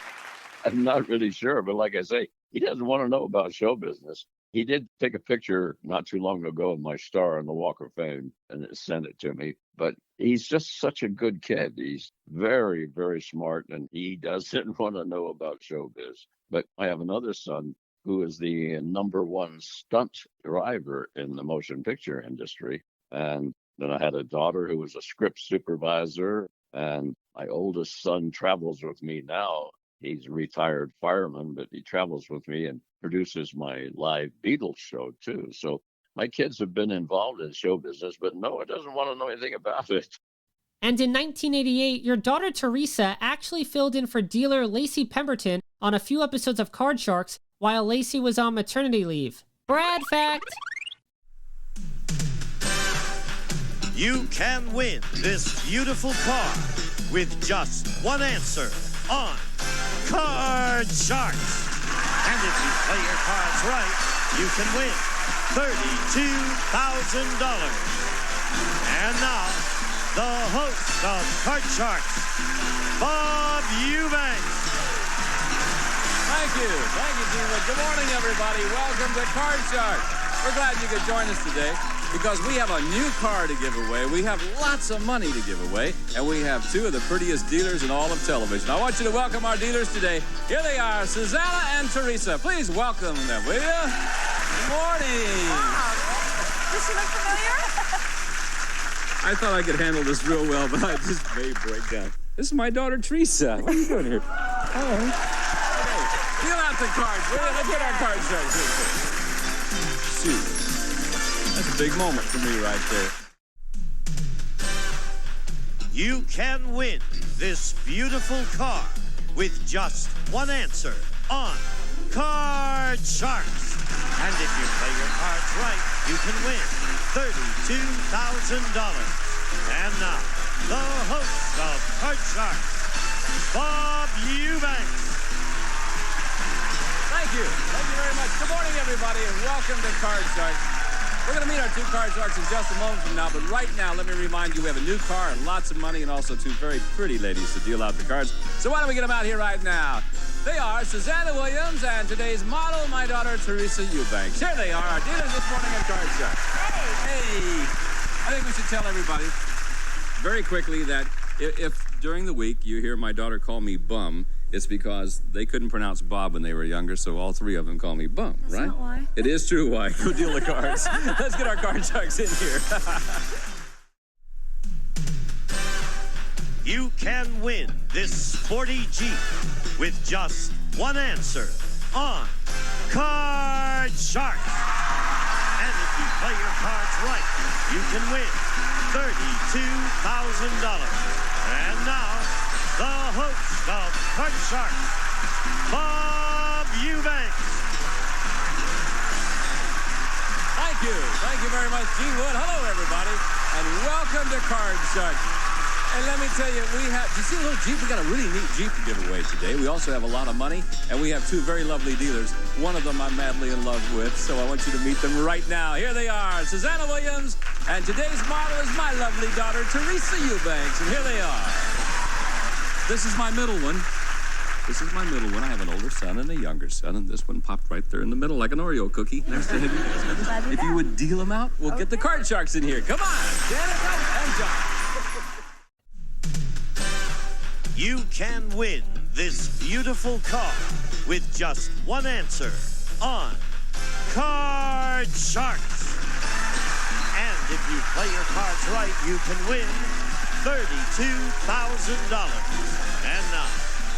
Speaker 3: I'm not really sure, but like I say, he doesn't want to know about show business. He did take a picture not too long ago of my star on the Walk of Fame and sent it to me. But he's just such a good kid. He's very, very smart, and he doesn't want to know about showbiz. But I have another son who is the #1 stunt driver in the motion picture industry. And then I had a daughter who was a script supervisor, and my oldest son travels with me now. He's a retired fireman, but he travels with me and produces my live Beatles show, too. So my kids have been involved in show business, but Noah doesn't want to know anything about it.
Speaker 2: And in 1988, your daughter Teresa actually filled in for dealer Lacey Pemberton on a few episodes of Card Sharks while Lacey was on maternity leave. Brad fact!
Speaker 10: You can win this beautiful car with just one answer on Card Sharks. And if you play your cards right, you can win And now, the host of Card Sharks, Bob Eubanks.
Speaker 6: Thank you, Gene. Good morning, everybody. Welcome to Card Sharks. We're glad you could join us today because we have a new car to give away. We have lots of money to give away, and we have two of the prettiest dealers in all of television. I want you to welcome our dealers today. Here they are, Susanna and Teresa. Please welcome them, will you? Good morning.
Speaker 8: Wow. Does she look familiar?
Speaker 6: I thought I could handle this real well, but I just may break down. This is my daughter, Teresa. What are you doing here? Oh. Hey, deal out the cards, will you? Let's get our card sharks here. Shoot. That's a big moment for me right there.
Speaker 10: You can win this beautiful car with just one answer on Card Sharks. And if you play your cards right, you can win $32,000. And now, the host of Card Sharks, Bob Eubanks.
Speaker 6: Thank you. Thank you very much. Good morning, everybody, and welcome to Card Sharks. We're going to meet our two Card Sharks in just a moment from now, but right now, let me remind you, we have a new car and lots of money and also two very pretty ladies to deal out the cards. So why don't we get them out here right now? They are Susanna Williams and today's model, my daughter, Teresa Eubanks. Here they are, our dealers this morning at Card Sharks. Hey! I think we should tell everybody very quickly that if during the week you hear my daughter call me Bum, it's because they couldn't pronounce Bob when they were younger, so all three of them call me Bum,
Speaker 8: That's
Speaker 6: right?
Speaker 8: not why.
Speaker 6: It is true why. Go deal the cards. Let's get our Card Sharks in here.
Speaker 10: You can win this sporty Jeep with just one answer on Card Sharks. And if you play your cards right, you can win $32,000. And now, the host of Card Sharks, Bob Eubanks.
Speaker 6: Thank you. Thank you very much, Gene Wood. Hello, everybody, and welcome to Card Sharks. And let me tell you, do you see a little Jeep? We got a really neat Jeep to give away today. We also have a lot of money, and we have two very lovely dealers. One of them I'm madly in love with, so I want you to meet them right now. Here they are, Susanna Williams, and today's model is my lovely daughter, Teresa Eubanks, and here they are. This is my middle one. I have an older son and a younger son, and this one popped right there in the middle like an Oreo cookie. Next to him. If you would deal them out, we'll get the Card Sharks in here. Come on, Janet and John.
Speaker 10: You can win this beautiful car with just one answer on Card Sharks. And if you play your cards right, you can win $32,000. And now,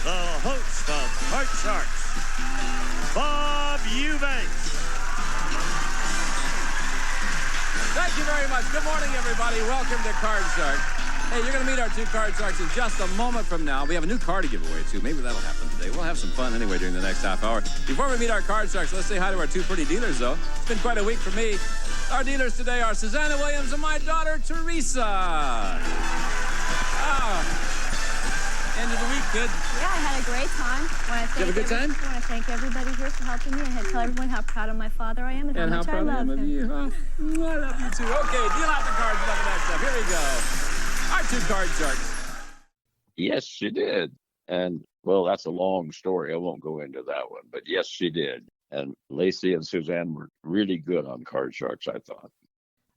Speaker 10: the host of Card Sharks, Bob Eubanks.
Speaker 6: Thank you very much. Good morning, everybody. Welcome to Card Sharks. Hey, you're going to meet our two Card Sharks in just a moment from now. We have a new car to give away, too. Maybe that'll happen today. We'll have some fun anyway during the next half hour. Before we meet our Card Sharks, let's say hi to our two pretty dealers, though. It's been quite a week for me. Our dealers today are Susanna Williams and my daughter, Teresa. End of the week, good?
Speaker 8: Yeah, I had a great time.
Speaker 6: You have a good time?
Speaker 8: I want to thank everybody here for helping me. I had to tell everyone how proud of my father I am and how much I love him.
Speaker 6: You. Oh, I love you, too. Okay, deal out the cards and all that stuff. Here we go. Our two Card Sharks.
Speaker 3: Yes, she did. And, well, that's a long story. I won't go into that one. But, yes, she did. And Lacey and Suzanne were really good on Card Sharks, I thought.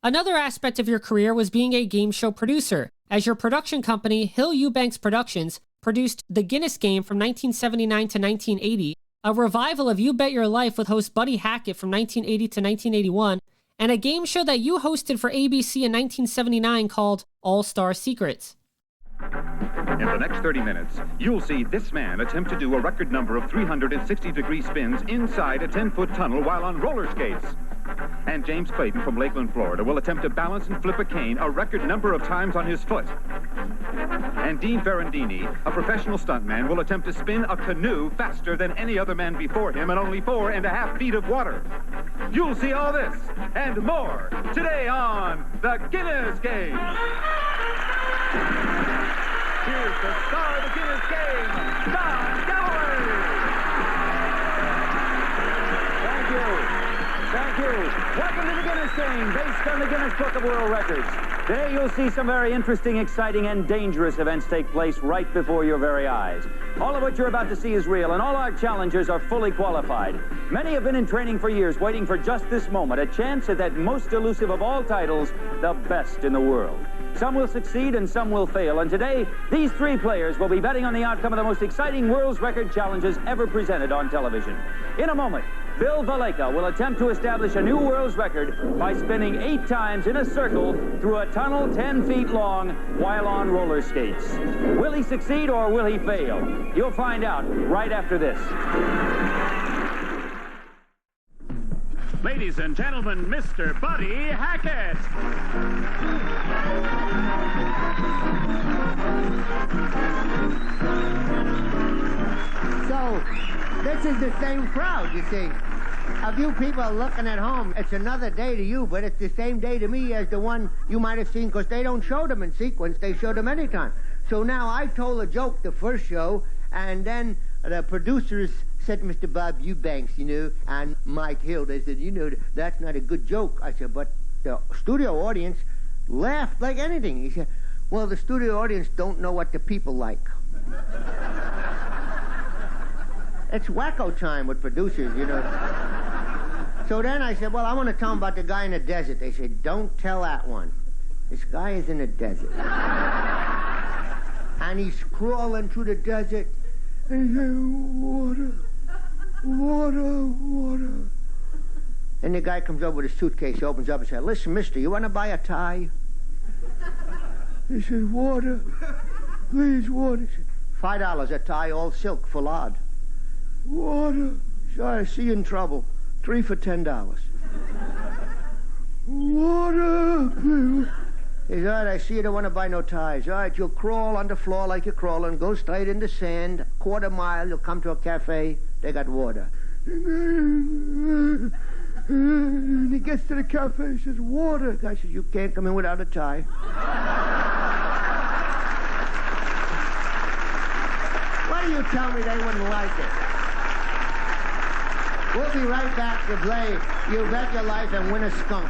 Speaker 2: Another aspect of your career was being a game show producer, as your production company, Hill Eubanks Productions, produced The Guinness Game from 1979 to 1980, a revival of You Bet Your Life with host Buddy Hackett from 1980 to 1981, and a game show that you hosted for ABC in 1979 called All-Star Secrets.
Speaker 13: In the next 30 minutes, you'll see this man attempt to do a record number of 360-degree spins inside a 10-foot tunnel while on roller skates. And James Clayton from Lakeland, Florida, will attempt to balance and flip a cane a record number of times on his foot. And Dean Ferrandini, a professional stuntman, will attempt to spin a canoe faster than any other man before him in only 4.5 feet of water. You'll see all this and more today on The Guinness Game. Here's the star of The Guinness Game, Don Galloway. Thank you.
Speaker 5: you. Welcome to the Guinness Game, based on the Guinness Book of World Records. Today you'll see some very interesting, exciting, and dangerous events take place right before your very eyes. All of what you're about to see is real, and all our challengers are fully qualified. Many have been in training for years, waiting for just this moment, a chance at that most elusive of all titles, the best in the world. Some will succeed and some will fail, and today, these three players will be betting on the outcome of the most exciting world's record challenges ever presented on television. In a moment, Bill Valeka will attempt to establish a new world's record by spinning 8 times in a circle through a tunnel 10 feet long while on roller skates. Will he succeed or will he fail? You'll find out right after this.
Speaker 4: Ladies and gentlemen, Mr. Buddy Hackett.
Speaker 14: So, this is the same crowd, you see. A few people are looking at home. It's another day to you, but it's the same day to me as the one you might have seen, because they don't show them in sequence. They show them anytime. So now I told a joke the first show, and then the producers said to Mr. Bob Eubanks, and Mike Hill, they said, that's not a good joke. I said, but the studio audience laughed like anything. He said, well, the studio audience don't know what the people like. It's wacko time with producers, So then I said, well, I want to tell them about the guy in the desert. They said, don't tell that one. This guy is in the desert. And he's crawling through the desert. And he said, water, water, water. And the guy comes over with a suitcase, opens up and says, listen, mister, you want to buy a tie? He said, water, please, water. He said, $5 a tie, all silk, foulard. Water. Sorry, I see you in trouble. 3 for $10. Water, please. He said, all right, I see you don't want to buy no ties. All right, you'll crawl on the floor like you're crawling, go straight in the sand, quarter mile, you'll come to a cafe, they got water. And he gets to the cafe, he says, water. The guy says, you can't come in without a tie. Why do you tell me they wouldn't like it? We'll be right back to play You Bet Your Life and Win a Skunk.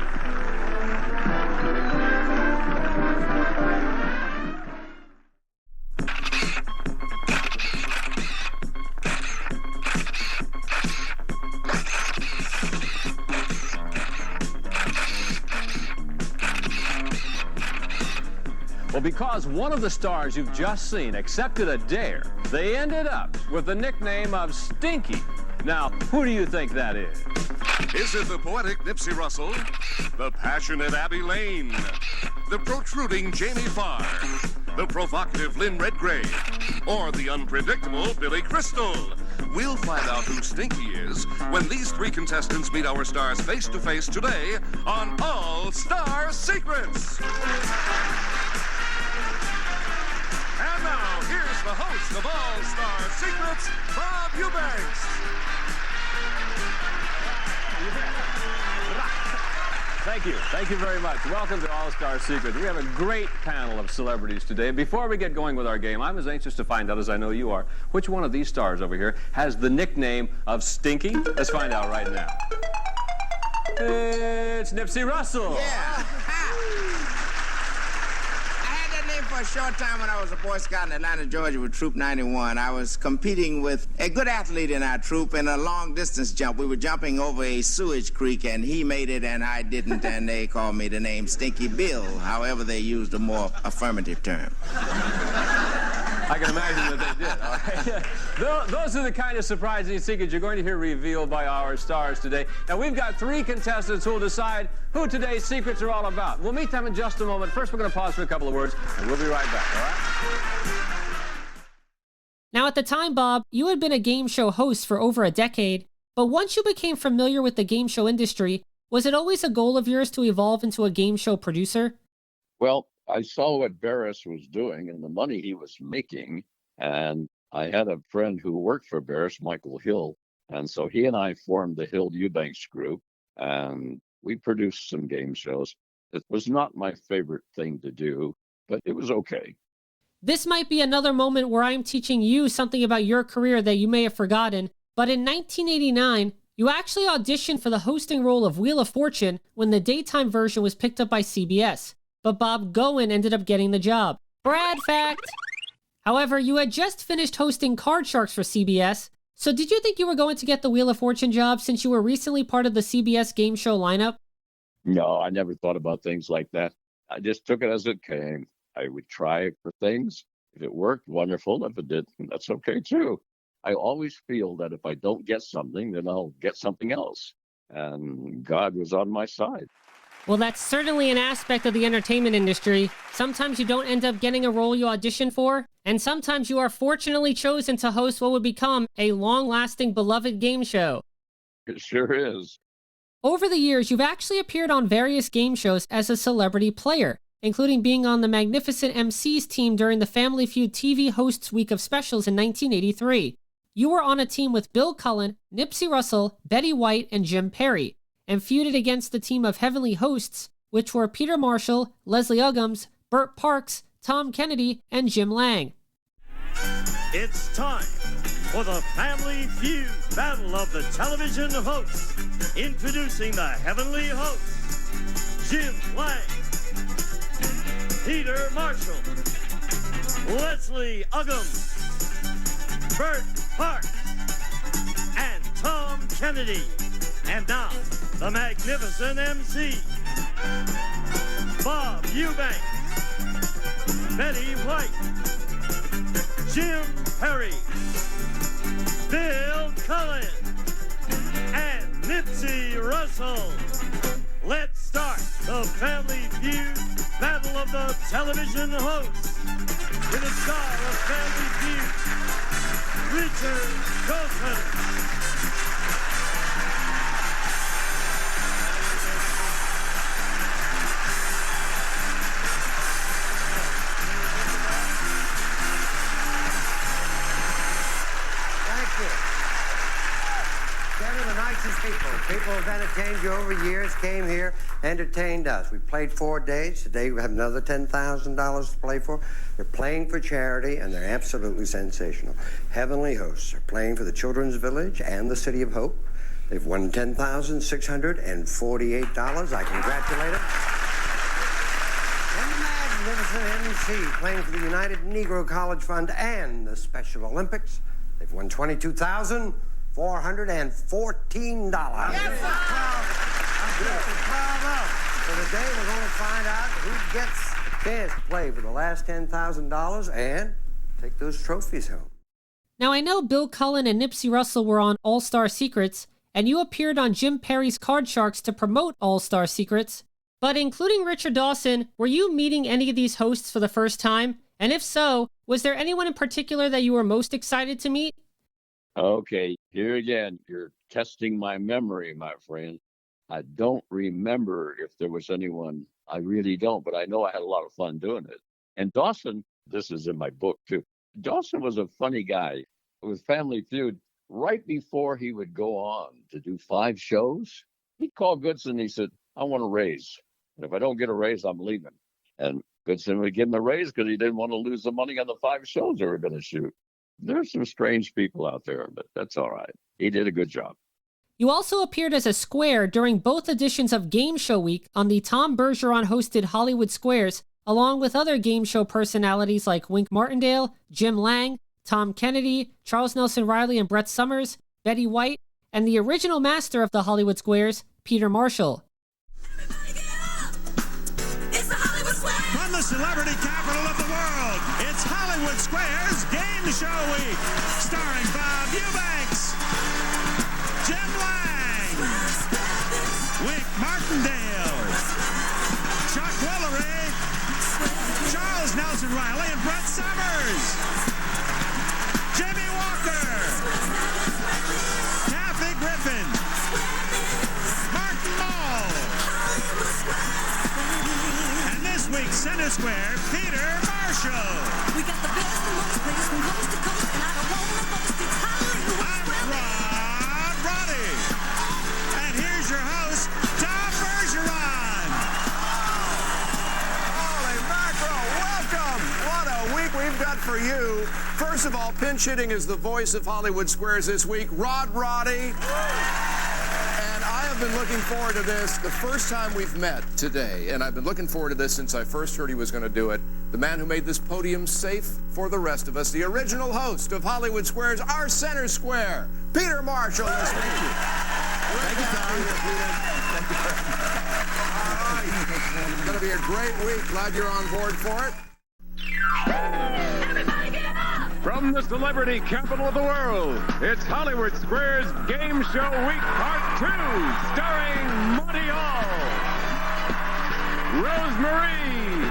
Speaker 5: Well, because one of the stars you've just seen accepted a dare, they ended up with the nickname of Stinky. Now, who do you think that is?
Speaker 15: Is it the poetic Nipsey Russell, the passionate Abby Lane, the protruding Jamie Farr, the provocative Lynn Redgrave, or the unpredictable Billy Crystal? We'll find out who Stinky is when these three contestants meet our stars face to face today on All Star Secrets. And now, here's the host of All Star Secrets, Bob Eubanks.
Speaker 5: Thank you. Thank you very much. Welcome to All Star Secrets. We have a great panel of celebrities today. Before we get going with our game, I'm as anxious to find out as I know you are, which one of these stars over here has the nickname of Stinky? Let's find out right now. It's Nipsey Russell.
Speaker 16: Yeah. For a short time when I was a Boy Scout in Atlanta, Georgia with Troop 91, I was competing with a good athlete in our troop in a long-distance jump. We were jumping over a sewage creek, and he made it, and I didn't, and they called me the name Stinky Bill. However, they used a more affirmative term.
Speaker 5: I can imagine that they did. All right. Those are the kind of surprising secrets you're going to hear revealed by our stars today. Now, we've got three contestants who will decide who today's secrets are all about. We'll meet them in just a moment. First, we're going to pause for a couple of words, and we'll be right back, all right?
Speaker 2: Now, at the time, Bob, you had been a game show host for over a decade, but once you became familiar with the game show industry, was it always a goal of yours to evolve into a game show producer?
Speaker 3: Well, I saw what Barris was doing and the money he was making. And I had a friend who worked for Barris, Michael Hill. And so he and I formed the Hill Eubanks group, and we produced some game shows. It was not my favorite thing to do, but it was okay.
Speaker 2: This might be another moment where I'm teaching you something about your career that you may have forgotten, but in 1989, You actually auditioned for the hosting role of Wheel of Fortune when the daytime version was picked up by CBS, but Bob Goen ended up getting the job. Brad fact! However, you had just finished hosting Card Sharks for CBS, so did you think you were going to get the Wheel of Fortune job since you were recently part of the CBS game show lineup?
Speaker 3: No, I never thought about things like that. I just took it as it came. I would try for things. If it worked, wonderful. If it didn't, that's okay too. I always feel that if I don't get something, then I'll get something else. And God was on my side.
Speaker 2: Well, that's certainly an aspect of the entertainment industry. Sometimes you don't end up getting a role you audition for, and sometimes you are fortunately chosen to host what would become a long-lasting, beloved game show.
Speaker 3: It sure is.
Speaker 2: Over the years, you've actually appeared on various game shows as a celebrity player, including being on the Magnificent MCs team during the Family Feud TV Hosts Week of Specials in 1983. You were on a team with Bill Cullen, Nipsey Russell, Betty White, and Jim Perry, and feuded against the team of Heavenly Hosts, which were Peter Marshall, Leslie Uggams, Burt Parks, Tom Kennedy, and Jim Lang.
Speaker 10: It's time for the Family Feud Battle of the Television Hosts. Introducing the Heavenly Hosts, Jim Lang, Peter Marshall, Leslie Uggams, Burt Parks, and Tom Kennedy. And now, the magnificent MC, Bob Eubanks, Betty White, Jim Perry, Bill Cullen, and Nipsey Russell. Let's start the Family Feud Battle of the Television Hosts with a star of Family Feud, Richard Golson.
Speaker 14: People have entertained you over years, came here, entertained us. We played 4 days. Today we have another $10,000 to play for. They're playing for charity, and they're absolutely sensational. Heavenly Hosts are playing for the Children's Village and the City of Hope. They've won $10,648. I congratulate them. And the magnificent MC playing for the United Negro College Fund and the Special Olympics. They've won $22,414. Yes, sir. So today we're going to find out who gets a chance to play for the last $10,000 and take those trophies home.
Speaker 2: Now, I know Bill Cullen and Nipsey Russell were on All-Star Secrets, and you appeared on Jim Perry's Card Sharks to promote All-Star Secrets. But including Richard Dawson, were you meeting any of these hosts for the first time? And if so, was there anyone in particular that you were most excited to meet?
Speaker 3: Okay, here again, you're testing my memory, my friend. I don't remember if there was anyone. I really don't, but I know I had a lot of fun doing it. And Dawson, this is in my book too. Dawson was a funny guy with Family Feud. Right before he would go on to do 5 shows, he'd call Goodson and he said, I want a raise. And if I don't get a raise, I'm leaving. And Goodson would give him a raise because he didn't want to lose the money on the 5 shows they were going to shoot. There's some strange people out there, but that's all right. He did a good job.
Speaker 2: You also appeared as a square during both editions of Game Show Week on the Tom Bergeron-hosted Hollywood Squares, along with other game show personalities like Wink Martindale, Jim Lang, Tom Kennedy, Charles Nelson Riley and Brett Summers, Betty White, and the original master of the Hollywood Squares, Peter Marshall.
Speaker 10: From the celebrity capital of the world, it's Hollywood Squares Game Show Week, starring Bob Eubanks, Jim Lang, Wink Martindale, Chuck Woolery, Charles Nelson Riley and Brett Summers, Jimmy Walker, Kathy Griffin, Martin Mull, and this week's Center Square, Peter Marshall. We got the best and most players from coast to coast, and I don't want to boast, it's Hollywood. I'm Rod Roddy, and here's your host, Tom Bergeron.
Speaker 17: Holy mackerel, welcome. What a week we've got for you. First of all, pinch hitting is the voice of Hollywood Squares this week, Rod Roddy. been looking forward to this the first time we've met today, and I've been looking forward to this since I first heard he was going to do it. The man who made this podium safe for the rest of us, the original host of Hollywood Squares, our center square, Peter Marshall. Thank you. Thank you, Tom. Thank you. All right. It's going to be a great week. Glad you're on board for it.
Speaker 4: From the celebrity capital of the world, it's Hollywood Squares Game Show Week Part 2, starring Monty Hall, Rosemarie,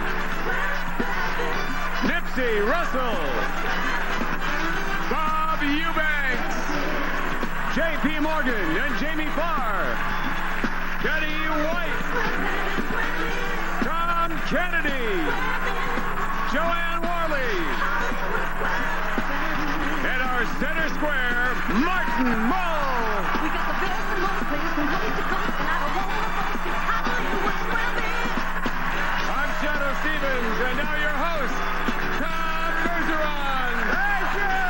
Speaker 4: Nipsey Russell, Bob Eubanks, J.P. Morgan and Jamie Farr, Betty White, Tom Kennedy, Joanne Worley, and our center square, Martin Mull. We got the best and most players from coast to coast, and I don't want to boast it. Hollywood Square Band. I'm Shadow Stevens, and now your host, Tom Bergeron.
Speaker 17: Thank you.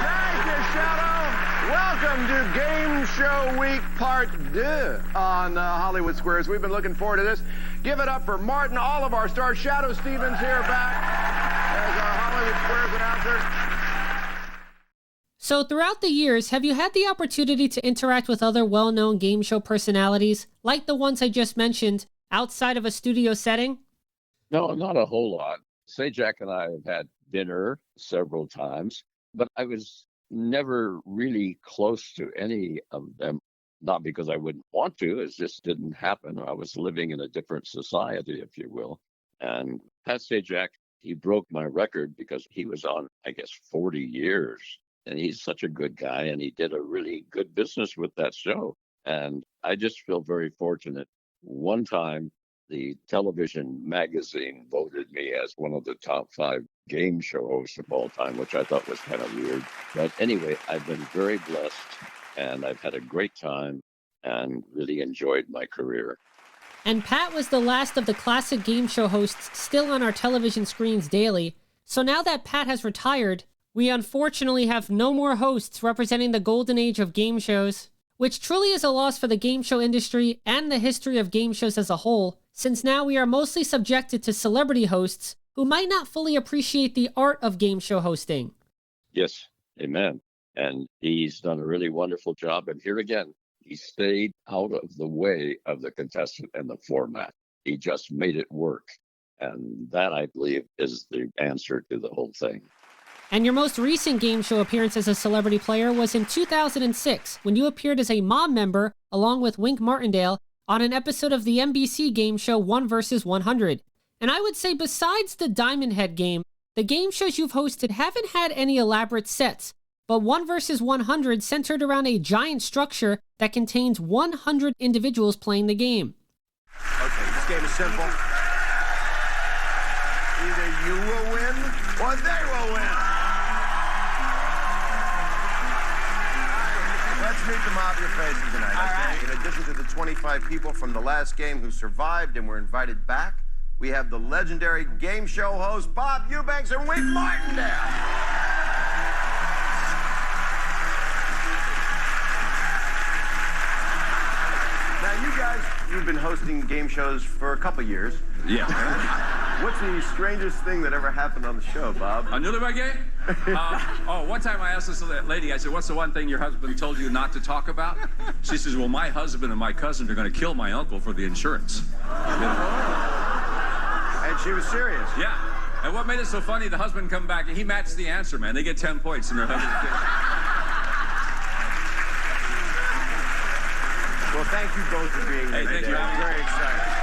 Speaker 17: Thank you, Shadow. Welcome to Game Show Week Part 2 on Hollywood Squares. We've been looking forward to this. Give it up for Martin, all of our stars. Shadow Stevens here back as our Hollywood Squares announcer.
Speaker 2: So throughout the years, have you had the opportunity to interact with other well-known game show personalities, like the ones I just mentioned, outside of a studio setting?
Speaker 3: No, not a whole lot. Sajak and I have had dinner several times, but I was never really close to any of them. Not because I wouldn't want to, it just didn't happen. I was living in a different society, if you will. And Pat Sajak, he broke my record because he was on, I guess, 40 years. And he's such a good guy, and he did a really good business with that show. And I just feel very fortunate. One time, the television magazine voted me as one of the top 5 game show hosts of all time, which I thought was kind of weird. But anyway, I've been very blessed, and I've had a great time and really enjoyed my career.
Speaker 2: And Pat was the last of the classic game show hosts still on our television screens daily. So now that Pat has retired, we unfortunately have no more hosts representing the golden age of game shows, which truly is a loss for the game show industry and the history of game shows as a whole, since now we are mostly subjected to celebrity hosts who might not fully appreciate the art of game show hosting.
Speaker 3: Yes, amen. And he's done a really wonderful job. And here again, he stayed out of the way of the contestant and the format. He just made it work. And that, I believe, is the answer to the whole thing.
Speaker 2: And your most recent game show appearance as a celebrity player was in 2006, when you appeared as a mob member, along with Wink Martindale, on an episode of the NBC game show 1 vs. 100. And I would say besides the Diamond Head game, the game shows you've hosted haven't had any elaborate sets, but 1 vs. 100 centered around a giant structure that contains 100 individuals playing the game.
Speaker 17: Okay, this game is simple. Either you will win or they will win. Let's meet the mob your faces tonight, okay? Right. In addition to the 25 people from the last game who survived and were invited back, we have the legendary game show host Bob Eubanks and Wink Martindale. Now, you guys, you've been hosting game shows for a couple years.
Speaker 6: Yeah.
Speaker 17: What's the strangest thing that ever happened on the show, Bob?
Speaker 6: A Newlywed Game? One time I asked this lady, I said, what's the one thing your husband told you not to talk about? She says, well, my husband and my cousin are going to kill my uncle for the insurance.
Speaker 17: And she was serious.
Speaker 6: Yeah. And what made it so funny, the husband come back and he matched the answer, man. They get 10 points in their husband's
Speaker 17: Well, thank you both for being here.
Speaker 6: Hey, thank you.
Speaker 17: I'm very excited.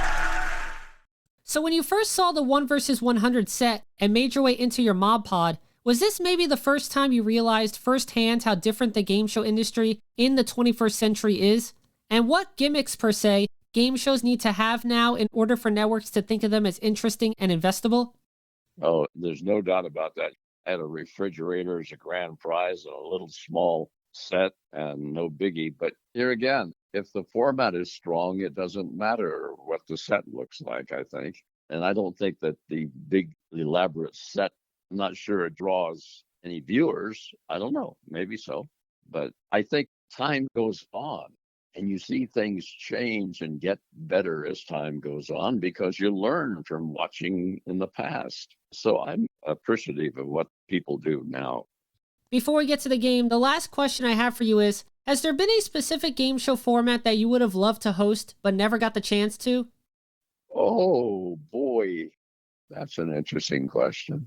Speaker 2: So when you first saw the 1 vs. 100 set and made your way into your mob pod, was this maybe the first time you realized firsthand how different the game show industry in the 21st century is? And what gimmicks, per se, game shows need to have now in order for networks to think of them as interesting and investable?
Speaker 3: Oh, there's no doubt about that. I had a refrigerator as a grand prize and a little small set and no biggie. But here again, if the format is strong, it doesn't matter what the set looks like, I think. And I don't think that the big, elaborate set, I'm not sure it draws any viewers. I don't know, maybe so. But I think time goes on. And you see things change and get better as time goes on because you learn from watching in the past. So I'm appreciative of what people do now.
Speaker 2: Before we get to the game, the last question I have for you is, has there been a specific game show format that you would have loved to host but never got the chance to?
Speaker 3: Oh, boy. That's an interesting question.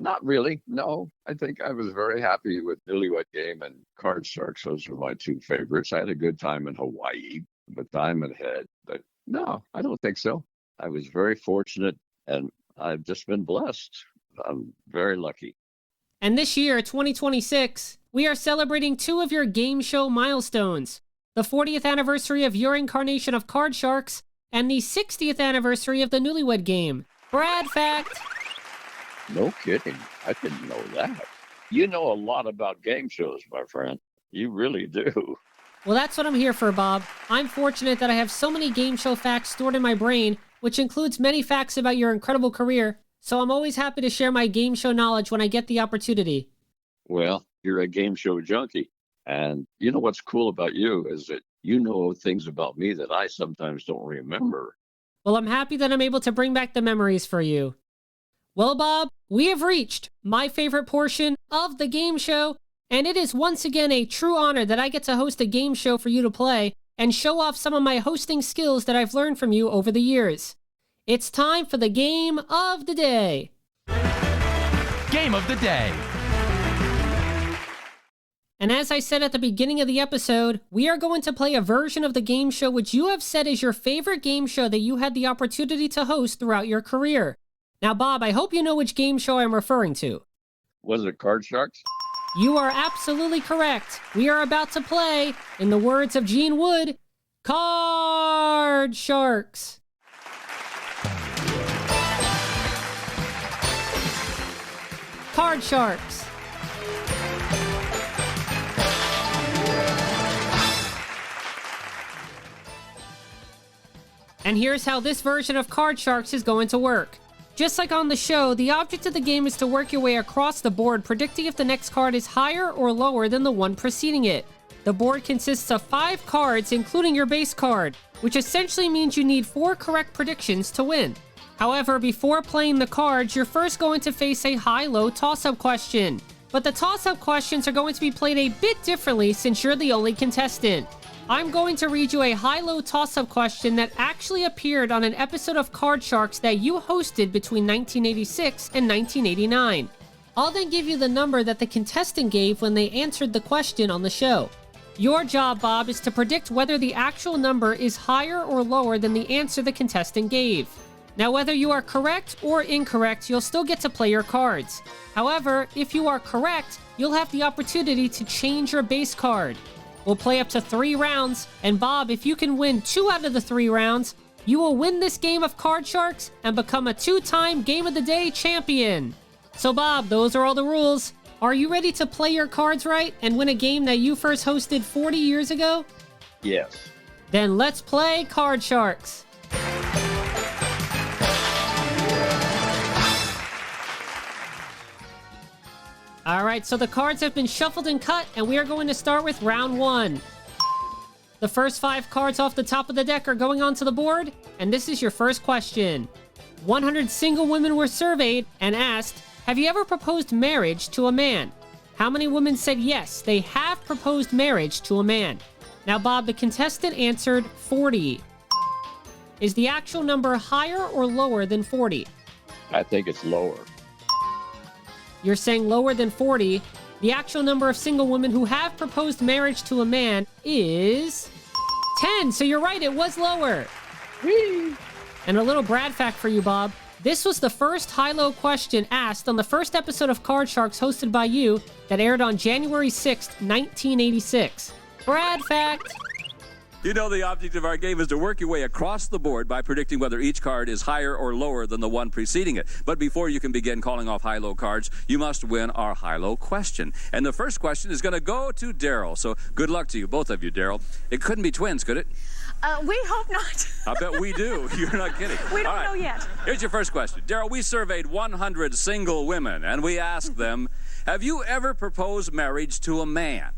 Speaker 3: Not really. No, I think I was very happy with Newlywed Game and Card Sharks. Those were my two favorites. I had a good time in Hawaii with Diamond Head, but no, I don't think so. I was very fortunate and I've just been blessed. I'm very lucky.
Speaker 2: And this year, 2026, we are celebrating 2 of your game show milestones. The 40th anniversary of your incarnation of Card Sharks and the 60th anniversary of the Newlywed Game. Brad fact.
Speaker 3: No kidding. I didn't know that. You know a lot about game shows, my friend. You really do.
Speaker 2: Well, that's what I'm here for, Bob. I'm fortunate that I have so many game show facts stored in my brain, which includes many facts about your incredible career. So I'm always happy to share my game show knowledge when I get the opportunity.
Speaker 3: Well, you're a game show junkie. And you know what's cool about you is that you know things about me that I sometimes don't remember.
Speaker 2: Well, I'm happy that I'm able to bring back the memories for you. Well, Bob, we have reached my favorite portion of the game show, and it is once again a true honor that I get to host a game show for you to play and show off some of my hosting skills that I've learned from you over the years. It's time for the game of the day.
Speaker 1: Game of the day.
Speaker 2: And as I said at the beginning of the episode, we are going to play a version of the game show which you have said is your favorite game show that you had the opportunity to host throughout your career. Now, Bob, I hope you know which game show I'm referring to.
Speaker 3: Was it Card Sharks?
Speaker 2: You are absolutely correct. We are about to play, in the words of Gene Wood, Card Sharks. Card Sharks. And here's how this version of Card Sharks is going to work. Just like on the show, the object of the game is to work your way across the board, predicting if the next card is higher or lower than the one preceding it. The board consists of 5 cards, including your base card, which essentially means you need 4 correct predictions to win. However, before playing the cards, you're first going to face a high-low toss-up question. But the toss-up questions are going to be played a bit differently since you're the only contestant. I'm going to read you a high-low toss-up question that actually appeared on an episode of Card Sharks that you hosted between 1986 and 1989. I'll then give you the number that the contestant gave when they answered the question on the show. Your job, Bob, is to predict whether the actual number is higher or lower than the answer the contestant gave. Now, whether you are correct or incorrect, you'll still get to play your cards. However, if you are correct, you'll have the opportunity to change your base card. We'll play up to 3 rounds, and Bob, if you can win 2 out of the 3 rounds, you will win this game of Card Sharks and become a 2-time Game of the Day champion. So Bob, those are all the rules. Are you ready to play your cards right and win a game that you first hosted 40 years ago?
Speaker 3: Yes.
Speaker 2: Then let's play Card Sharks. Alright, so the cards have been shuffled and cut, and we are going to start with round 1. The first 5 cards off the top of the deck are going onto the board, and this is your first question. 100 single women were surveyed and asked, have you ever proposed marriage to a man? How many women said yes, they have proposed marriage to a man? Now, Bob, the contestant answered 40. Is the actual number higher or lower than 40?
Speaker 3: I think it's lower.
Speaker 2: You're saying lower than 40. The actual number of single women who have proposed marriage to a man is 10. So you're right, it was lower.
Speaker 3: Whee!
Speaker 2: And a little Brad fact for you, Bob. This was the first high-low question asked on the first episode of Card Sharks hosted by you that aired on January 6th, 1986. Brad fact.
Speaker 12: You know the object of our game is to work your way across the board by predicting whether each card is higher or lower than the one preceding it. But before you can begin calling off high-low cards, you must win our high-low question. And the first question is going to go to Daryl. So good luck to you, both of you, Daryl. It couldn't be twins, could it?
Speaker 8: We hope not.
Speaker 12: I bet we do. You're not kidding.
Speaker 8: We don't know yet.
Speaker 12: Here's your first question. Daryl, we surveyed 100 single women, and we asked them, have you ever proposed marriage to a man?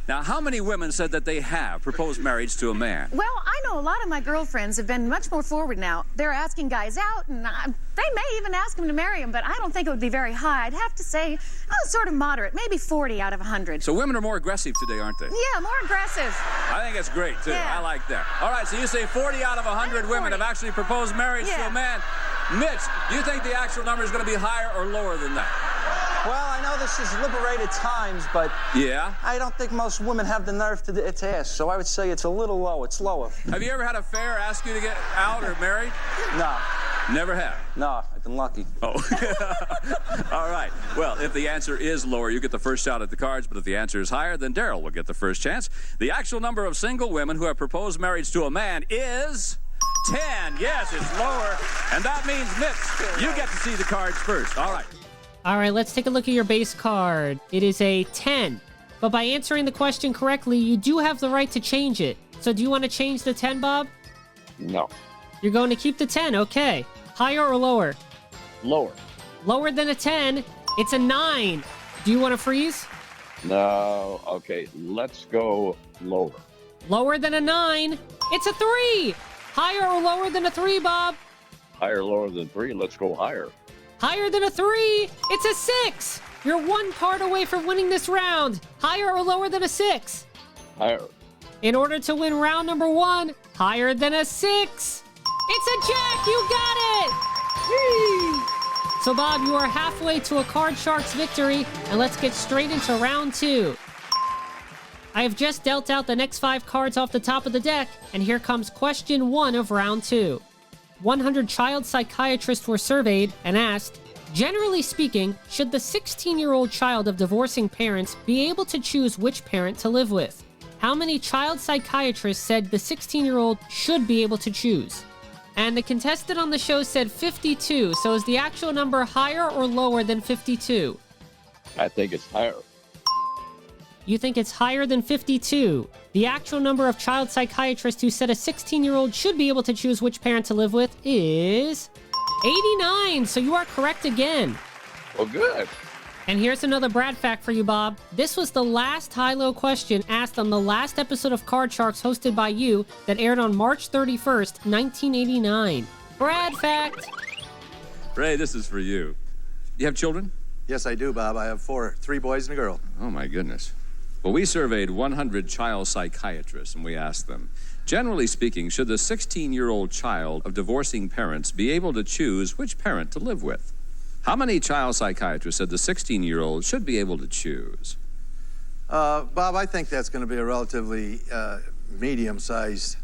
Speaker 12: Now, how many women said that they have proposed marriage to a man?
Speaker 18: Well, I know a lot of my girlfriends have been much more forward now. They're asking guys out, and they may even ask them to marry them, but I don't think it would be very high. I'd have to say, sort of moderate, maybe 40 out of 100.
Speaker 12: So women are more aggressive today, aren't they?
Speaker 18: Yeah, more aggressive.
Speaker 12: I think it's great, too.
Speaker 18: Yeah.
Speaker 12: I like that. All right, so you say 40 out of 100 women have actually proposed marriage to a man. Mitch, do you think the actual number is going to be higher or lower than that?
Speaker 19: Well, I know this is liberated times, but I don't think most women have the nerve to ask, so I would say it's a little low. It's lower.
Speaker 12: Have you ever had a fair ask you to get out or married?
Speaker 19: No.
Speaker 12: Never have?
Speaker 19: No, I've been lucky.
Speaker 12: Oh. All right. Well, if the answer is lower, you get the first shot at the cards, but if the answer is higher, then Daryl will get the first chance. The actual number of single women who have proposed marriage to a man is 10. Yes, it's lower, and that means Mitch, you get to see the cards first. All right.
Speaker 2: All right, let's take a look at your base card. It is a 10. But by answering the question correctly, you do have the right to change it. So do you want to change the 10, Bob?
Speaker 3: No.
Speaker 2: You're going to keep the 10, okay. Higher or lower?
Speaker 3: Lower.
Speaker 2: Lower than a 10, it's a 9. Do you want to freeze?
Speaker 3: No. Okay, let's go lower.
Speaker 2: Lower than a 9, it's a 3. Higher or lower than a 3, Bob?
Speaker 3: Higher, lower than 3. Let's go higher.
Speaker 2: Higher than a 3, it's a 6. You're one card away from winning this round. Higher or lower than a 6?
Speaker 3: Higher.
Speaker 2: In order to win round number 1, higher than a 6. It's a jack, you got it! Whee! So Bob, you are halfway to a Card Sharks victory, and let's get straight into round 2. I have just dealt out the next 5 cards off the top of the deck, and here comes question 1 of round 2. 100 child psychiatrists were surveyed and asked, generally speaking, should the 16-year-old child of divorcing parents be able to choose which parent to live with? How many child psychiatrists said the 16-year-old should be able to choose? And the contestant on the show said 52, so is the actual number higher or lower than 52?
Speaker 3: I think it's higher.
Speaker 2: You think it's higher than 52. The actual number of child psychiatrists who said a 16-year-old should be able to choose which parent to live with is 89, so you are correct again.
Speaker 3: Well, good.
Speaker 2: And here's another Brad fact for you, Bob. This was the last high-low question asked on the last episode of Card Sharks hosted by you that aired on March 31st, 1989. Brad fact.
Speaker 12: Ray, this is for you. You have children?
Speaker 20: Yes, I do, Bob. I have 4, 3 boys and a girl.
Speaker 12: Oh, my goodness. Well, we surveyed 100 child psychiatrists, and we asked them, generally speaking, should the 16-year-old child of divorcing parents be able to choose which parent to live with? How many child psychiatrists said the 16-year-old should be able to choose?
Speaker 20: Bob, I think that's going to be a relatively medium-sized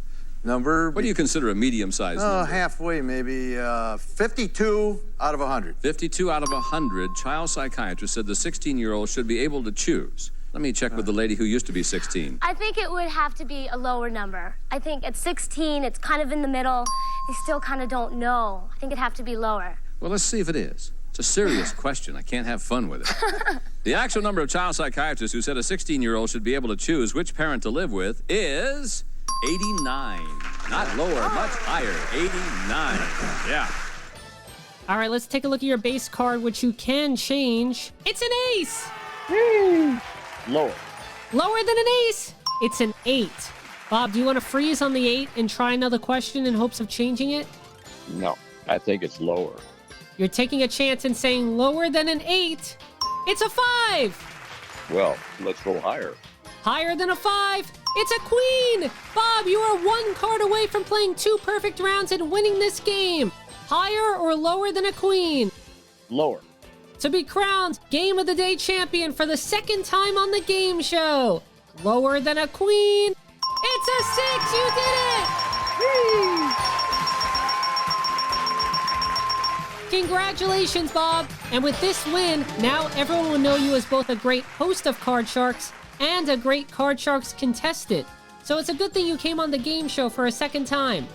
Speaker 20: number.
Speaker 12: What do you consider a medium-sized number?
Speaker 20: Halfway, maybe 52 out of 100.
Speaker 12: 52 out of 100 child psychiatrists said the 16-year-old should be able to choose. Let me check with the lady who used to be 16.
Speaker 21: I think it would have to be a lower number. I think at 16, it's kind of in the middle. They still kind of don't know. I think it'd have to be lower.
Speaker 12: Well, let's see if it is. It's a serious question. I can't have fun with it. The actual number of child psychiatrists who said a 16-year-old should be able to choose which parent to live with is 89. Not lower, much higher. 89. Yeah.
Speaker 2: All right, let's take a look at your base card, which you can change. It's an ace!
Speaker 3: Lower.
Speaker 2: Lower than an ace? It's an 8. Bob, do you want to freeze on the 8 and try another question in hopes of changing it?
Speaker 3: No, I think it's lower.
Speaker 2: You're taking a chance and saying lower than an 8. It's a 5.
Speaker 3: Well, let's go higher.
Speaker 2: Higher than a 5. It's a queen. Bob, you are 1 card away from playing 2 perfect rounds and winning this game. Higher or lower than a queen?
Speaker 3: Lower.
Speaker 2: To be crowned Game of the Day champion for the 2nd time on the game show. Lower than a queen? It's a 6. You did it. Whee! Congratulations, Bob. And with this win, now everyone will know you as both a great host of Card Sharks and a great Card Sharks contestant. So it's a good thing you came on the game show for a 2nd time.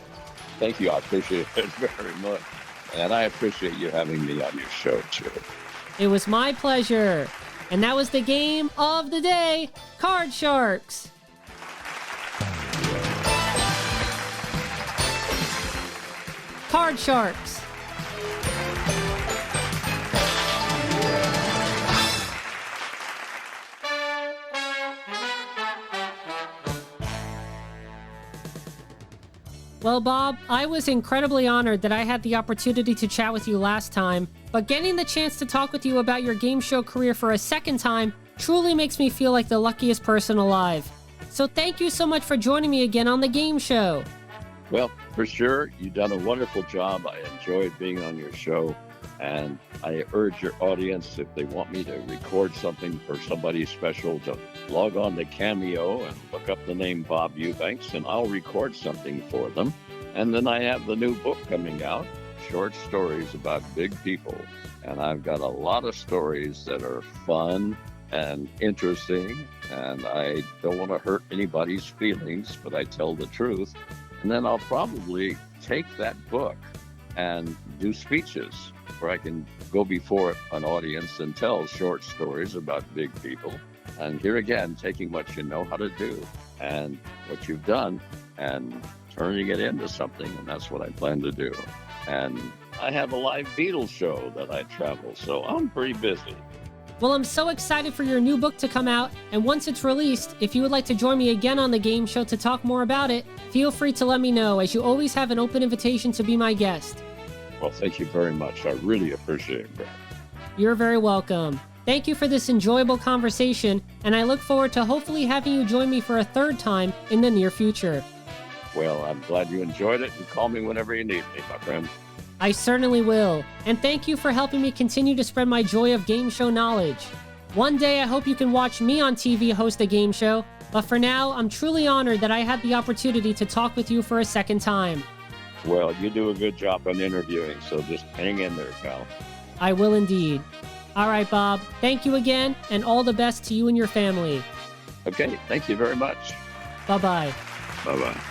Speaker 3: Thank you. I appreciate it very much. And I appreciate you having me on your show, too.
Speaker 2: It was my pleasure. And that was the game of the day, Card Sharks. Card Sharks. Well, Bob, I was incredibly honored that I had the opportunity to chat with you last time, but getting the chance to talk with you about your game show career for a second time truly makes me feel like the luckiest person alive. So thank you so much for joining me again on the game show.
Speaker 3: Well, for sure, you've done a wonderful job. I enjoyed being on your show, and I urge your audience, if they want me to record something for somebody special, to log on to Cameo and look up the name Bob Eubanks, and I'll record something for them. And then I have the new book coming out, Short Stories About Big People. And I've got a lot of stories that are fun and interesting, and I don't want to hurt anybody's feelings, but I tell the truth. And then I'll probably take that book and do speeches where I can go before an audience and tell short stories about big people. And here again, taking what you know how to do and what you've done and turning it into something. And that's what I plan to do. And I have a live Beatles show that I travel, so I'm pretty busy.
Speaker 2: Well, I'm so excited for your new book to come out, and once it's released, if you would like to join me again on the game show to talk more about it, feel free to let me know, as you always have an open invitation to be my guest.
Speaker 3: Well, thank you very much. I really appreciate it, Brad.
Speaker 2: You're very welcome. Thank you for this enjoyable conversation, and I look forward to hopefully having you join me for a third time in the near future.
Speaker 3: Well, I'm glad you enjoyed it, and call me whenever you need me, my friend.
Speaker 2: I certainly will, and thank you for helping me continue to spread my joy of game show knowledge. One day I hope you can watch me on TV host a game show, but for now, I'm truly honored that I had the opportunity to talk with you for a second time.
Speaker 3: Well, you do a good job on interviewing, so just hang in there, pal.
Speaker 2: I will indeed. All right, Bob, thank you again, and all the best to you and your family.
Speaker 3: Okay, thank you very much.
Speaker 2: Bye-bye.
Speaker 3: Bye-bye.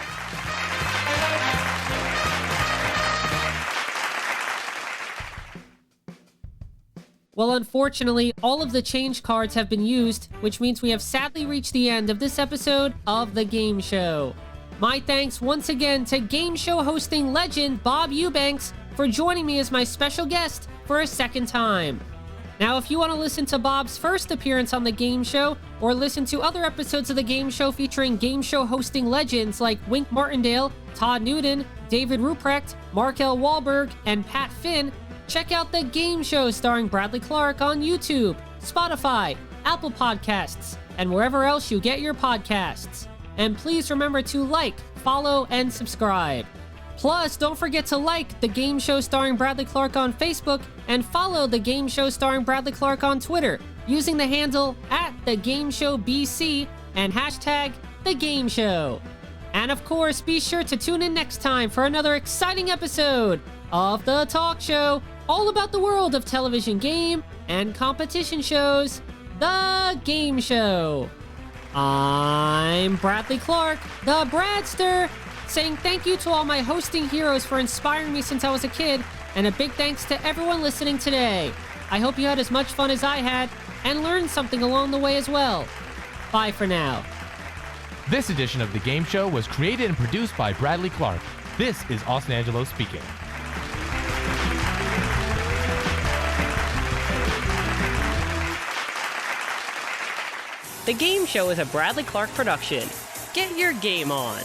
Speaker 2: Well, unfortunately, all of the change cards have been used, which means we have sadly reached the end of this episode of The Game Show. My thanks once again to game show hosting legend Bob Eubanks for joining me as my special guest for a second time. Now, if you want to listen to Bob's first appearance on The Game Show, or listen to other episodes of The Game Show featuring game show hosting legends like Wink Martindale, Todd Newton, David Ruprecht, Markel Wahlberg, and Pat Finn, check out The Game Show starring Bradley Clarke on YouTube, Spotify, Apple Podcasts, and wherever else you get your podcasts. And please remember to like, follow, and subscribe. Plus, don't forget to like The Game Show starring Bradley Clarke on Facebook and follow The Game Show starring Bradley Clarke on Twitter using the handle @TheGameShowBC and hashtag #TheGameShow. And of course, be sure to tune in next time for another exciting episode of The Talk Show, all about the world of television game and competition shows, The Game Show. I'm Bradley Clarke, the Bradster, saying thank you to all my hosting heroes for inspiring me since I was a kid, and a big thanks to everyone listening today. I hope you had as much fun as I had and learned something along the way as well. Bye for now.
Speaker 1: This edition of The Game Show was created and produced by Bradley Clarke. This is Austin Angelo speaking.
Speaker 2: The Game Show is a Bradley Clarke production. Get your game on.